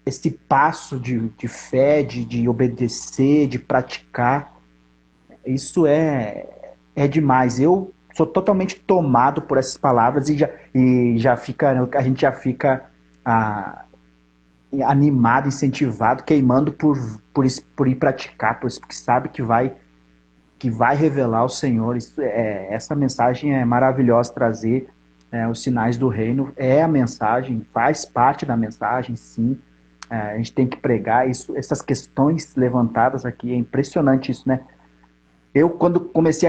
Speaker 1: esse passo de fé, de obedecer, de praticar. Isso é demais. Eu sou totalmente tomado por essas palavras e já fica, a gente já fica ah, animado, incentivado, queimando por ir praticar, porque sabe que vai revelar o Senhor. Essa mensagem é maravilhosa trazer, os sinais do reino. É a mensagem, faz parte da mensagem, sim. A gente tem que pregar isso, essas questões levantadas aqui, é impressionante isso, né? Quando eu comecei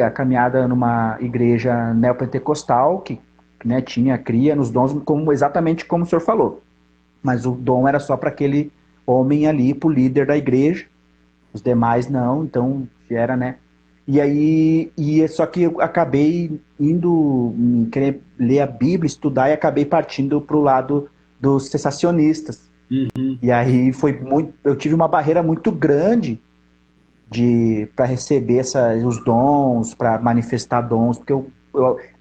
Speaker 1: a caminhada numa igreja neopentecostal, que, né, cria nos dons, exatamente como o senhor falou. Mas o dom era só para aquele homem ali, para o líder da igreja. Os demais não, então era, né? E aí, só que eu acabei indo querer ler a Bíblia, estudar, e acabei partindo para o lado dos sensacionistas.
Speaker 2: Uhum.
Speaker 1: E aí eu tive uma barreira muito grande para receber os dons, para manifestar dons,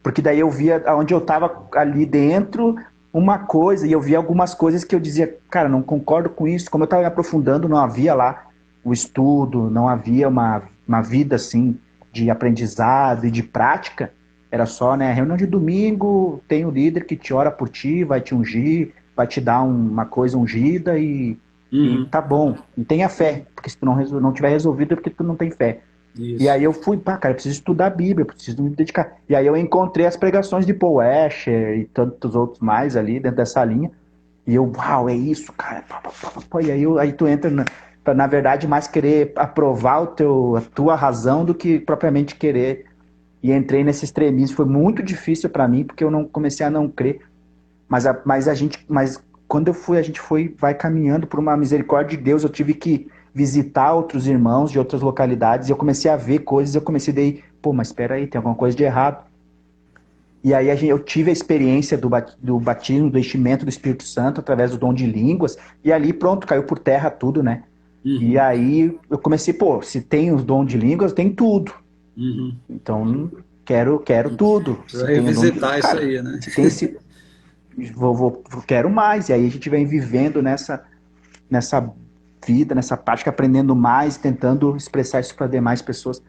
Speaker 1: porque daí eu via onde eu estava ali dentro uma coisa, e eu via algumas coisas que eu dizia, cara, não concordo com isso. Como eu estava me aprofundando, não havia lá o estudo, não havia uma vida assim de aprendizado e de prática. Era só, né, reunião de domingo, tem o líder que te ora por ti, vai te ungir, vai te dar uma coisa ungida e
Speaker 2: Uhum.
Speaker 1: tá bom, e tenha fé, porque se tu não tiver resolvido é porque tu não tem fé. E
Speaker 2: Isso.
Speaker 1: aí eu fui, pá, cara, eu preciso estudar a Bíblia, eu preciso me dedicar. E aí eu encontrei as pregações de Paul Washer e tantos outros mais ali dentro dessa linha. E eu, uau, é isso, cara. Pá, pá, pá, pá. E aí tu entra, pra, na verdade, mais querer aprovar a tua razão do que propriamente querer. E entrei nesse extremismo. Foi muito difícil para mim, porque eu não comecei a não crer. Mas quando a gente vai caminhando por uma misericórdia de Deus. Eu tive que visitar outros irmãos de outras localidades, e eu comecei a ver coisas, eu comecei daí, pô, mas espera aí, tem alguma coisa de errado. E aí eu tive a experiência do batismo, do enchimento do Espírito Santo através do dom de línguas, e ali pronto, caiu por terra tudo, né? E
Speaker 2: Uhum.
Speaker 1: aí eu comecei, pô, se tem o dom de línguas, tem tudo.
Speaker 2: Uhum.
Speaker 1: Então, quero tudo.
Speaker 2: Precisa
Speaker 1: Se tem o dom de línguas,
Speaker 2: revisitar isso
Speaker 1: cara,
Speaker 2: aí, né?
Speaker 1: se tem esse, quero mais. E aí a gente vem vivendo nessa vida, nessa prática, aprendendo mais, tentando expressar isso para demais pessoas.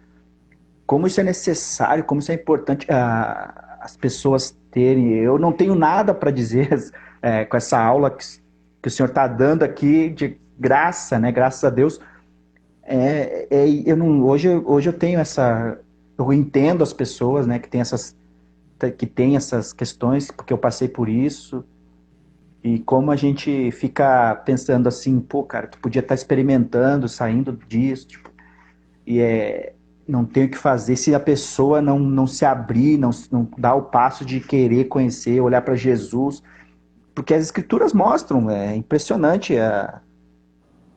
Speaker 1: Como isso é necessário, como isso é importante, as pessoas terem. Eu não tenho nada para dizer com essa aula que o senhor está dando aqui de graça, né? Graças a Deus. Eu não, hoje eu tenho essa. Eu entendo as pessoas, né, que tem essas questões, porque eu passei por isso. E como a gente fica pensando assim, pô, cara, tu podia estar experimentando, saindo disso, tipo, e não tem o que fazer se a pessoa não se abrir, não dar o passo de querer conhecer, olhar para Jesus. porque as escrituras mostram, é impressionante.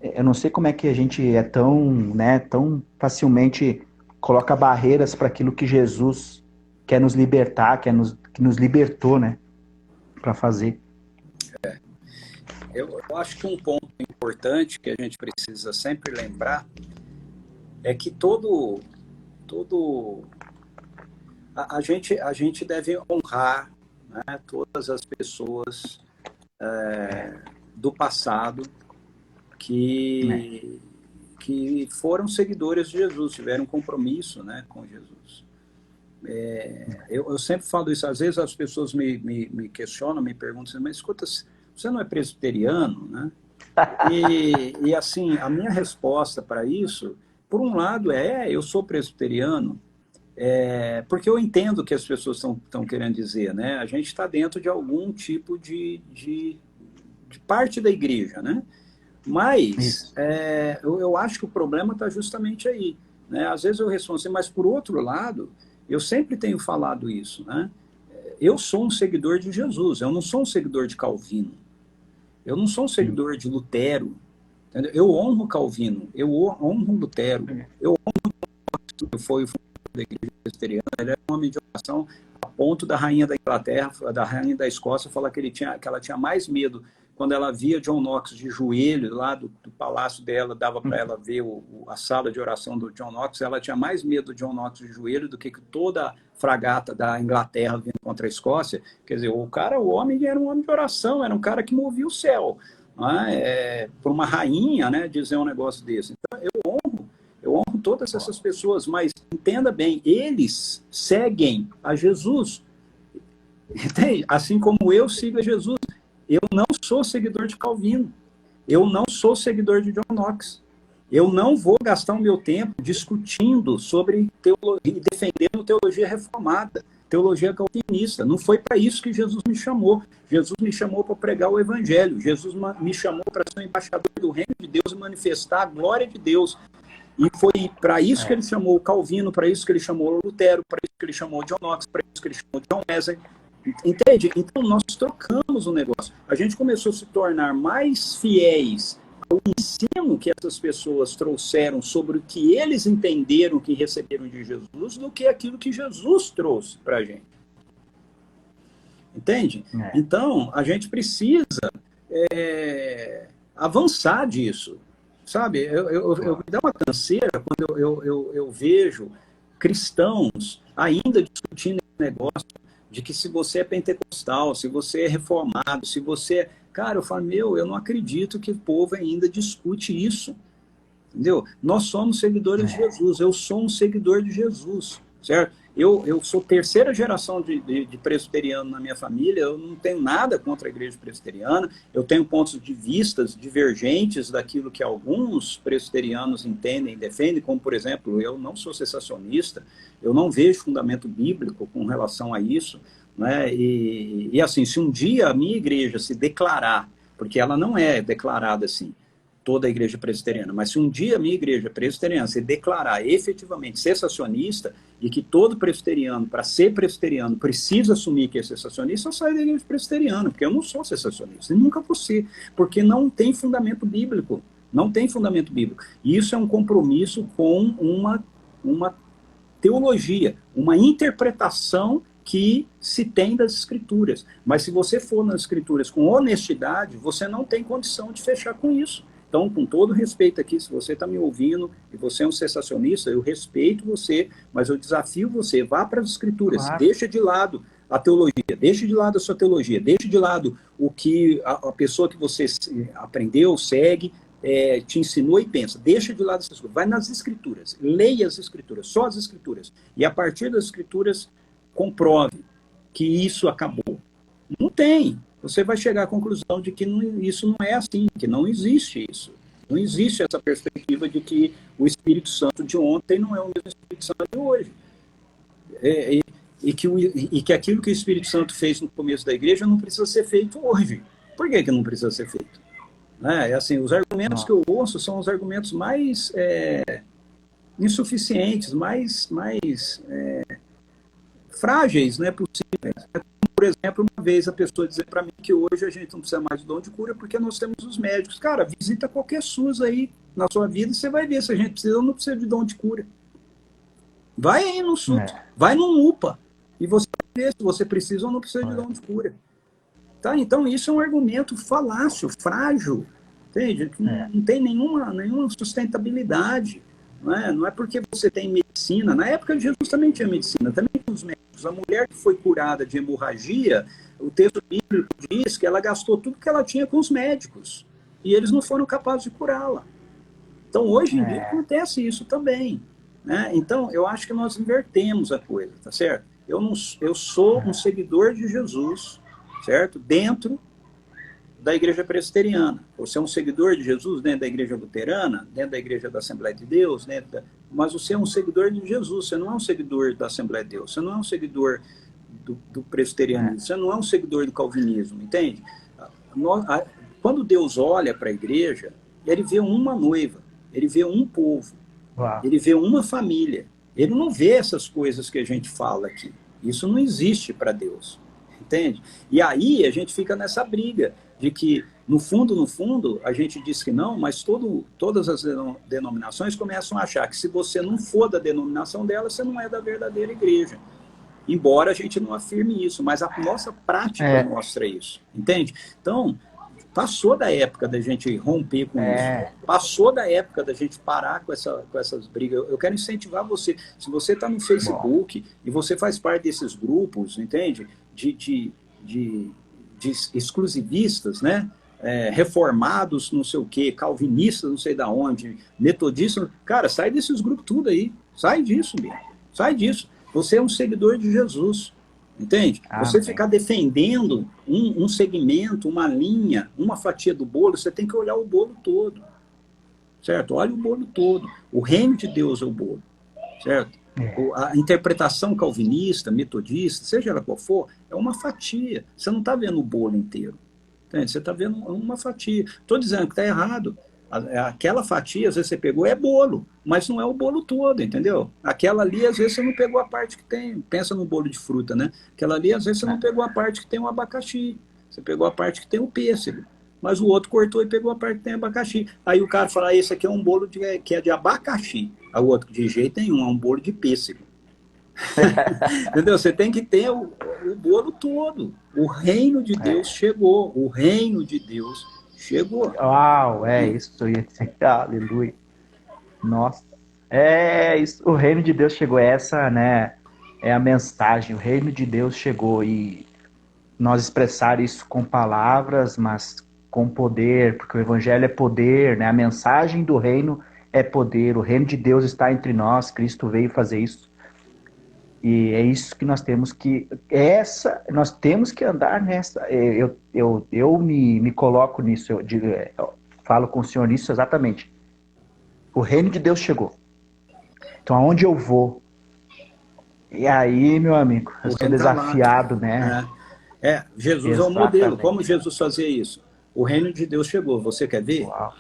Speaker 1: Eu não sei como é que a gente é tão, né, tão facilmente coloca barreiras para aquilo que Jesus quer nos libertar, que nos libertou, né, para fazer.
Speaker 2: Eu acho que um ponto importante que a gente precisa sempre lembrar é que a gente deve honrar, né, todas as pessoas do passado que, que foram seguidores de Jesus, tiveram compromisso, né, com Jesus. Eu sempre falo isso, às vezes as pessoas me questionam, me perguntam, mas escuta, você não é presbiteriano, né? E assim, a minha resposta para isso, por um lado, eu sou presbiteriano, porque eu entendo o que as pessoas estão querendo dizer, né? A gente está dentro de algum tipo de parte da igreja, né? Mas eu acho que o problema está justamente aí, né? Às vezes eu respondo assim, mas por outro lado, eu sempre tenho falado isso, né? Eu sou um seguidor de Jesus, eu não sou um seguidor de Calvino, eu não sou um seguidor de Lutero, entendeu? Eu honro Calvino, eu honro Lutero, eu foi o fundador da igreja presbiteriana, ele era um homem de oração, a ponto da rainha da Inglaterra, da rainha da Escócia, falar que ela tinha mais medo quando ela via John Knox de joelho lá do palácio dela, dava para ela ver a sala de oração do John Knox, ela tinha mais medo do John Knox de joelho do que toda a fragata da Inglaterra vindo contra a Escócia. Quer dizer, o homem era um homem de oração, era um cara que movia o céu, né? Por uma rainha, né, dizer um negócio desse. Então, eu honro todas essas pessoas, mas entenda bem, eles seguem a Jesus, entende? Assim como eu sigo a Jesus. Eu não sou seguidor de Calvino, eu não sou seguidor de John Knox. Eu não vou gastar o meu tempo discutindo sobre teologia e defendendo teologia reformada, teologia calvinista. Não foi para isso que Jesus me chamou. Jesus me chamou para pregar o evangelho. Jesus me chamou para ser um embaixador do reino de Deus e manifestar a glória de Deus. E foi para isso que ele chamou o Calvino, para isso que ele chamou o Lutero, para isso que ele chamou o John Knox, para isso que ele chamou o John Wesley. Entende? Então nós trocamos o negócio. A gente começou a se tornar mais fiéis ao ensino que essas pessoas trouxeram sobre o que eles entenderam que receberam de Jesus do que aquilo que Jesus trouxe para a gente. Entende? Então a gente precisa avançar disso. Sabe? Eu me dá uma canseira quando eu vejo cristãos ainda discutindo esse negócio de que se você é pentecostal, se você é reformado, se você... Cara, eu falo, eu não acredito que o povo ainda discute isso. Entendeu? Nós somos seguidores de Jesus, eu sou um seguidor de Jesus, certo? Eu sou terceira geração de presbiteriano na minha família, eu não tenho nada contra a igreja presbiteriana, eu tenho pontos de vistas divergentes daquilo que alguns presbiterianos entendem e defendem, como, por exemplo, eu não sou cessacionista, eu não vejo fundamento bíblico com relação a isso, né? E assim, se um dia a minha igreja se declarar, porque ela não é declarada assim, toda a igreja presbiteriana, mas se um dia a minha igreja presbiteriana se declarar efetivamente cessacionista e que todo presbiteriano, para ser presbiteriano, precisa assumir que é cessacionista, eu saio da igreja presbiteriana, porque eu não sou cessacionista, e nunca vou ser, porque não tem fundamento bíblico, não tem fundamento bíblico. E isso é um compromisso com uma teologia, uma interpretação que se tem das escrituras. Mas se você for nas escrituras com honestidade, você não tem condição de fechar com isso. Então, com todo respeito aqui, se você está me ouvindo e você é um cessacionista, eu respeito você, mas eu desafio você, vá para as escrituras, claro. Deixa de lado a teologia, deixa de lado a sua teologia, deixa de lado o que a pessoa que você aprendeu, segue, te ensinou e pensa, deixa de lado essas coisas, vai nas escrituras, leia as escrituras, só as escrituras, e a partir das escrituras, comprove que isso acabou. Não tem. Você vai chegar à conclusão de que isso não é assim, que não existe isso. Não existe essa perspectiva de que o Espírito Santo de ontem não é o mesmo Espírito Santo de hoje. E que aquilo que o Espírito Santo fez no começo da igreja não precisa ser feito hoje. Por que não precisa ser feito? Assim, os argumentos que eu ouço são os argumentos mais insuficientes, mais frágeis, né, possíveis. Por exemplo, uma vez a pessoa dizer para mim que hoje a gente não precisa mais de dom de cura porque nós temos os médicos. Cara, visita qualquer SUS aí na sua vida e você vai ver se a gente precisa ou não precisa de dom de cura. Vai aí no SUS, vai no UPA e você vai ver se você precisa ou não precisa de dom de cura. Tá? Então, isso é um argumento falácio, frágil, entende? Não tem nenhuma sustentabilidade. Não é porque você tem medicina. Na época de Jesus também tinha medicina, também tinha os médicos. A mulher que foi curada de hemorragia, o texto bíblico diz que ela gastou tudo que ela tinha com os médicos. E eles não foram capazes de curá-la. Então, hoje em dia, acontece isso também. Né? Então, eu acho que nós invertemos a coisa, tá certo? Eu sou um seguidor de Jesus, certo? Dentro da igreja presbiteriana. Você é um seguidor de Jesus dentro da igreja luterana, dentro da igreja da Assembleia de Deus, mas você é um seguidor de Jesus, você não é um seguidor da Assembleia de Deus, você não é um seguidor do presbiterianismo, você não é um seguidor do calvinismo, entende? Quando Deus olha para a igreja, ele vê uma noiva, ele vê um povo, ele vê uma família, ele não vê essas coisas que a gente fala aqui. Isso não existe para Deus, entende? E aí a gente fica nessa briga de que, no fundo, a gente diz que não, mas todas as denominações começam a achar que se você não for da denominação dela, você não é da verdadeira igreja. Embora a gente não afirme isso, mas a nossa prática mostra isso, entende? Então, passou da época da gente romper com isso. Passou da época da gente parar com essas brigas. Eu quero incentivar você. Se você está no Facebook e você faz parte desses grupos, entende? De exclusivistas, né? Reformados, não sei o quê, calvinistas, não sei da onde, metodistas. Cara, sai desses grupos tudo aí. Sai disso, meu. Sai disso. Você é um seguidor de Jesus. Entende? Você ficar defendendo um segmento, uma linha, uma fatia do bolo, você tem que olhar o bolo todo. Certo? Olha o bolo todo. O reino de Deus é o bolo. Certo? A interpretação calvinista, metodista, seja ela qual for, é uma fatia. Você não está vendo o bolo inteiro. Entende? Você está vendo uma fatia. Estou dizendo que está errado. Aquela fatia, às vezes você pegou, é bolo, mas não é o bolo todo, entendeu? Aquela ali, às vezes você não pegou a parte que tem, pensa no bolo de fruta, né? Aquela ali, às vezes você não pegou a parte que tem o abacaxi, você pegou a parte que tem o pêssego, mas o outro cortou e pegou a parte que tem abacaxi. Aí o cara fala, esse aqui é um bolo que é de abacaxi, aí o outro, de jeito nenhum, é um bolo de pêssego. Entendeu? Você tem que ter o bolo todo. O reino de Deus chegou, o reino de Deus chegou.
Speaker 1: Uau, isso aí. Aleluia. Nossa. Isso, o reino de Deus chegou. Essa, né, é a mensagem. O reino de Deus chegou. E nós expressar isso com palavras, mas com poder, porque o evangelho é poder, né? A mensagem do reino é poder. O reino de Deus está entre nós. Cristo veio fazer isso. E é isso que nós temos que... nós temos que andar nessa... Eu me coloco nisso, eu falo com o senhor nisso exatamente. O reino de Deus chegou. Então, aonde eu vou? E aí, meu amigo, eu sou desafiado, né?
Speaker 2: Jesus é o modelo. Como Jesus fazia isso? O reino de Deus chegou. Você quer ver?
Speaker 1: Uau.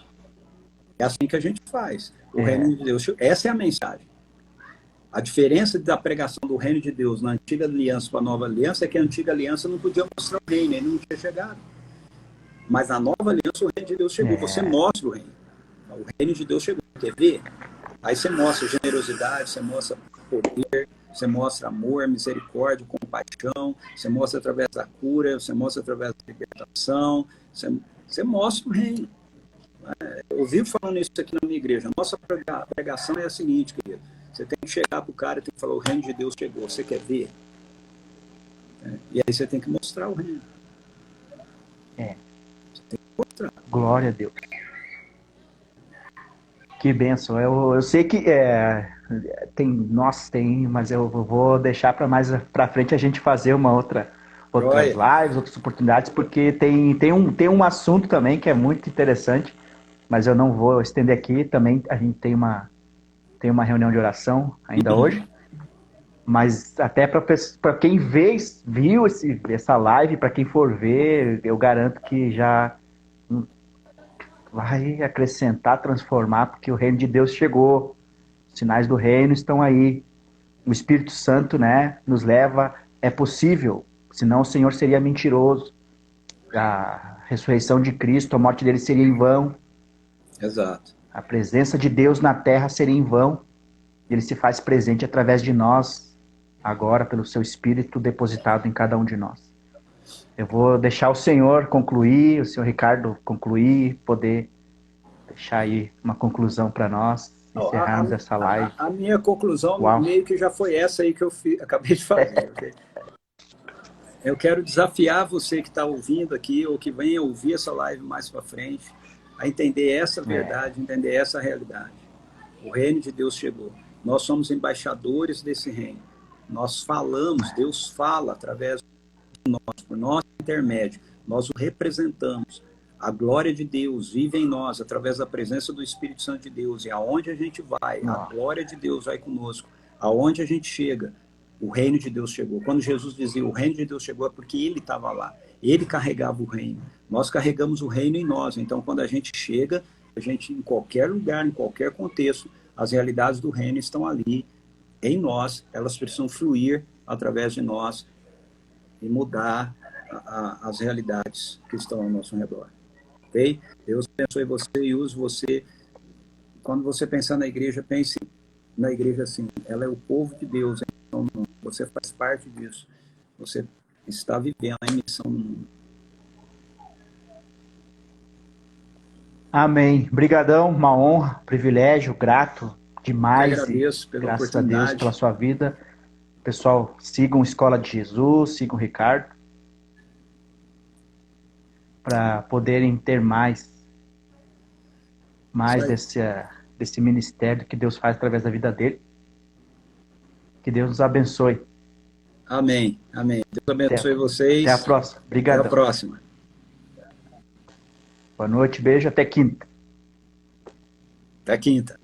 Speaker 2: É assim que a gente faz. O reino de Deus chegou. Essa é a mensagem. A diferença da pregação do reino de Deus na antiga aliança para a nova aliança é que a antiga aliança não podia mostrar o reino, ele não tinha chegado. Mas na nova aliança o reino de Deus chegou, você mostra o reino. O reino de Deus chegou, quer ver? Aí você mostra generosidade, você mostra poder, você mostra amor, misericórdia, compaixão, você mostra através da cura, você mostra através da libertação, você mostra o reino. Eu vivo falando isso aqui na minha igreja. Nossa pregação é a seguinte, querido. Você tem que chegar para o cara e tem que falar, o reino de Deus chegou, você quer ver? E aí você tem que mostrar o reino. Você tem que mostrar.
Speaker 1: Glória a Deus. Que bênção. Eu sei que tem, mas eu vou deixar para mais para frente a gente fazer outras lives, outras oportunidades, porque tem um assunto também que é muito interessante, mas eu não vou estender aqui. Também a gente tem uma reunião de oração ainda hoje, mas até para quem viu essa live, para quem for ver, eu garanto que já vai acrescentar, transformar, porque o reino de Deus chegou, os sinais do reino estão aí, o Espírito Santo, né, nos leva, é possível, senão o Senhor seria mentiroso. A ressurreição de Cristo, a morte dele seria em vão.
Speaker 2: Exato.
Speaker 1: A presença de Deus na terra seria em vão. Ele se faz presente através de nós, agora, pelo seu Espírito depositado em cada um de nós. Eu vou deixar o senhor concluir, o senhor Ricardo concluir, poder deixar aí uma conclusão para nós, encerrarmos essa live.
Speaker 2: A minha conclusão meio que já foi essa aí que eu acabei de fazer. Okay? Eu quero desafiar você que está ouvindo aqui, ou que venha ouvir essa live mais para frente, a entender essa verdade, entender essa realidade. O reino de Deus chegou. Nós somos embaixadores desse reino. Nós falamos, Deus fala através de nós, por nosso intermédio. Nós o representamos. A glória de Deus vive em nós, através da presença do Espírito Santo de Deus. E aonde a gente vai, a glória de Deus vai conosco. Aonde a gente chega, o reino de Deus chegou. Quando Jesus dizia o reino de Deus chegou, é porque ele estava lá. Ele carregava o reino. Nós carregamos o reino em nós. Então, quando a gente chega, a gente, em qualquer lugar, em qualquer contexto, as realidades do reino estão ali, em nós. Elas precisam fluir através de nós e mudar as realidades que estão ao nosso redor. Ok? Deus abençoe você e use você. Quando você pensar na igreja, pense na igreja assim. Ela é o povo de Deus. Então, você faz parte disso. Você está vivendo a missão no mundo.
Speaker 1: Amém. Brigadão, uma honra, privilégio, grato demais.
Speaker 2: Eu agradeço pela
Speaker 1: graças
Speaker 2: oportunidade.
Speaker 1: a Deus pela sua vida. Pessoal, sigam Escola de Jesus, sigam o Ricardo, para poderem ter mais desse ministério que Deus faz através da vida dele. Que Deus nos abençoe.
Speaker 2: Amém. Amém. Deus abençoe vocês.
Speaker 1: Até a próxima. Obrigado.
Speaker 2: Até a próxima.
Speaker 1: Boa noite, beijo, até quinta.
Speaker 2: Até quinta.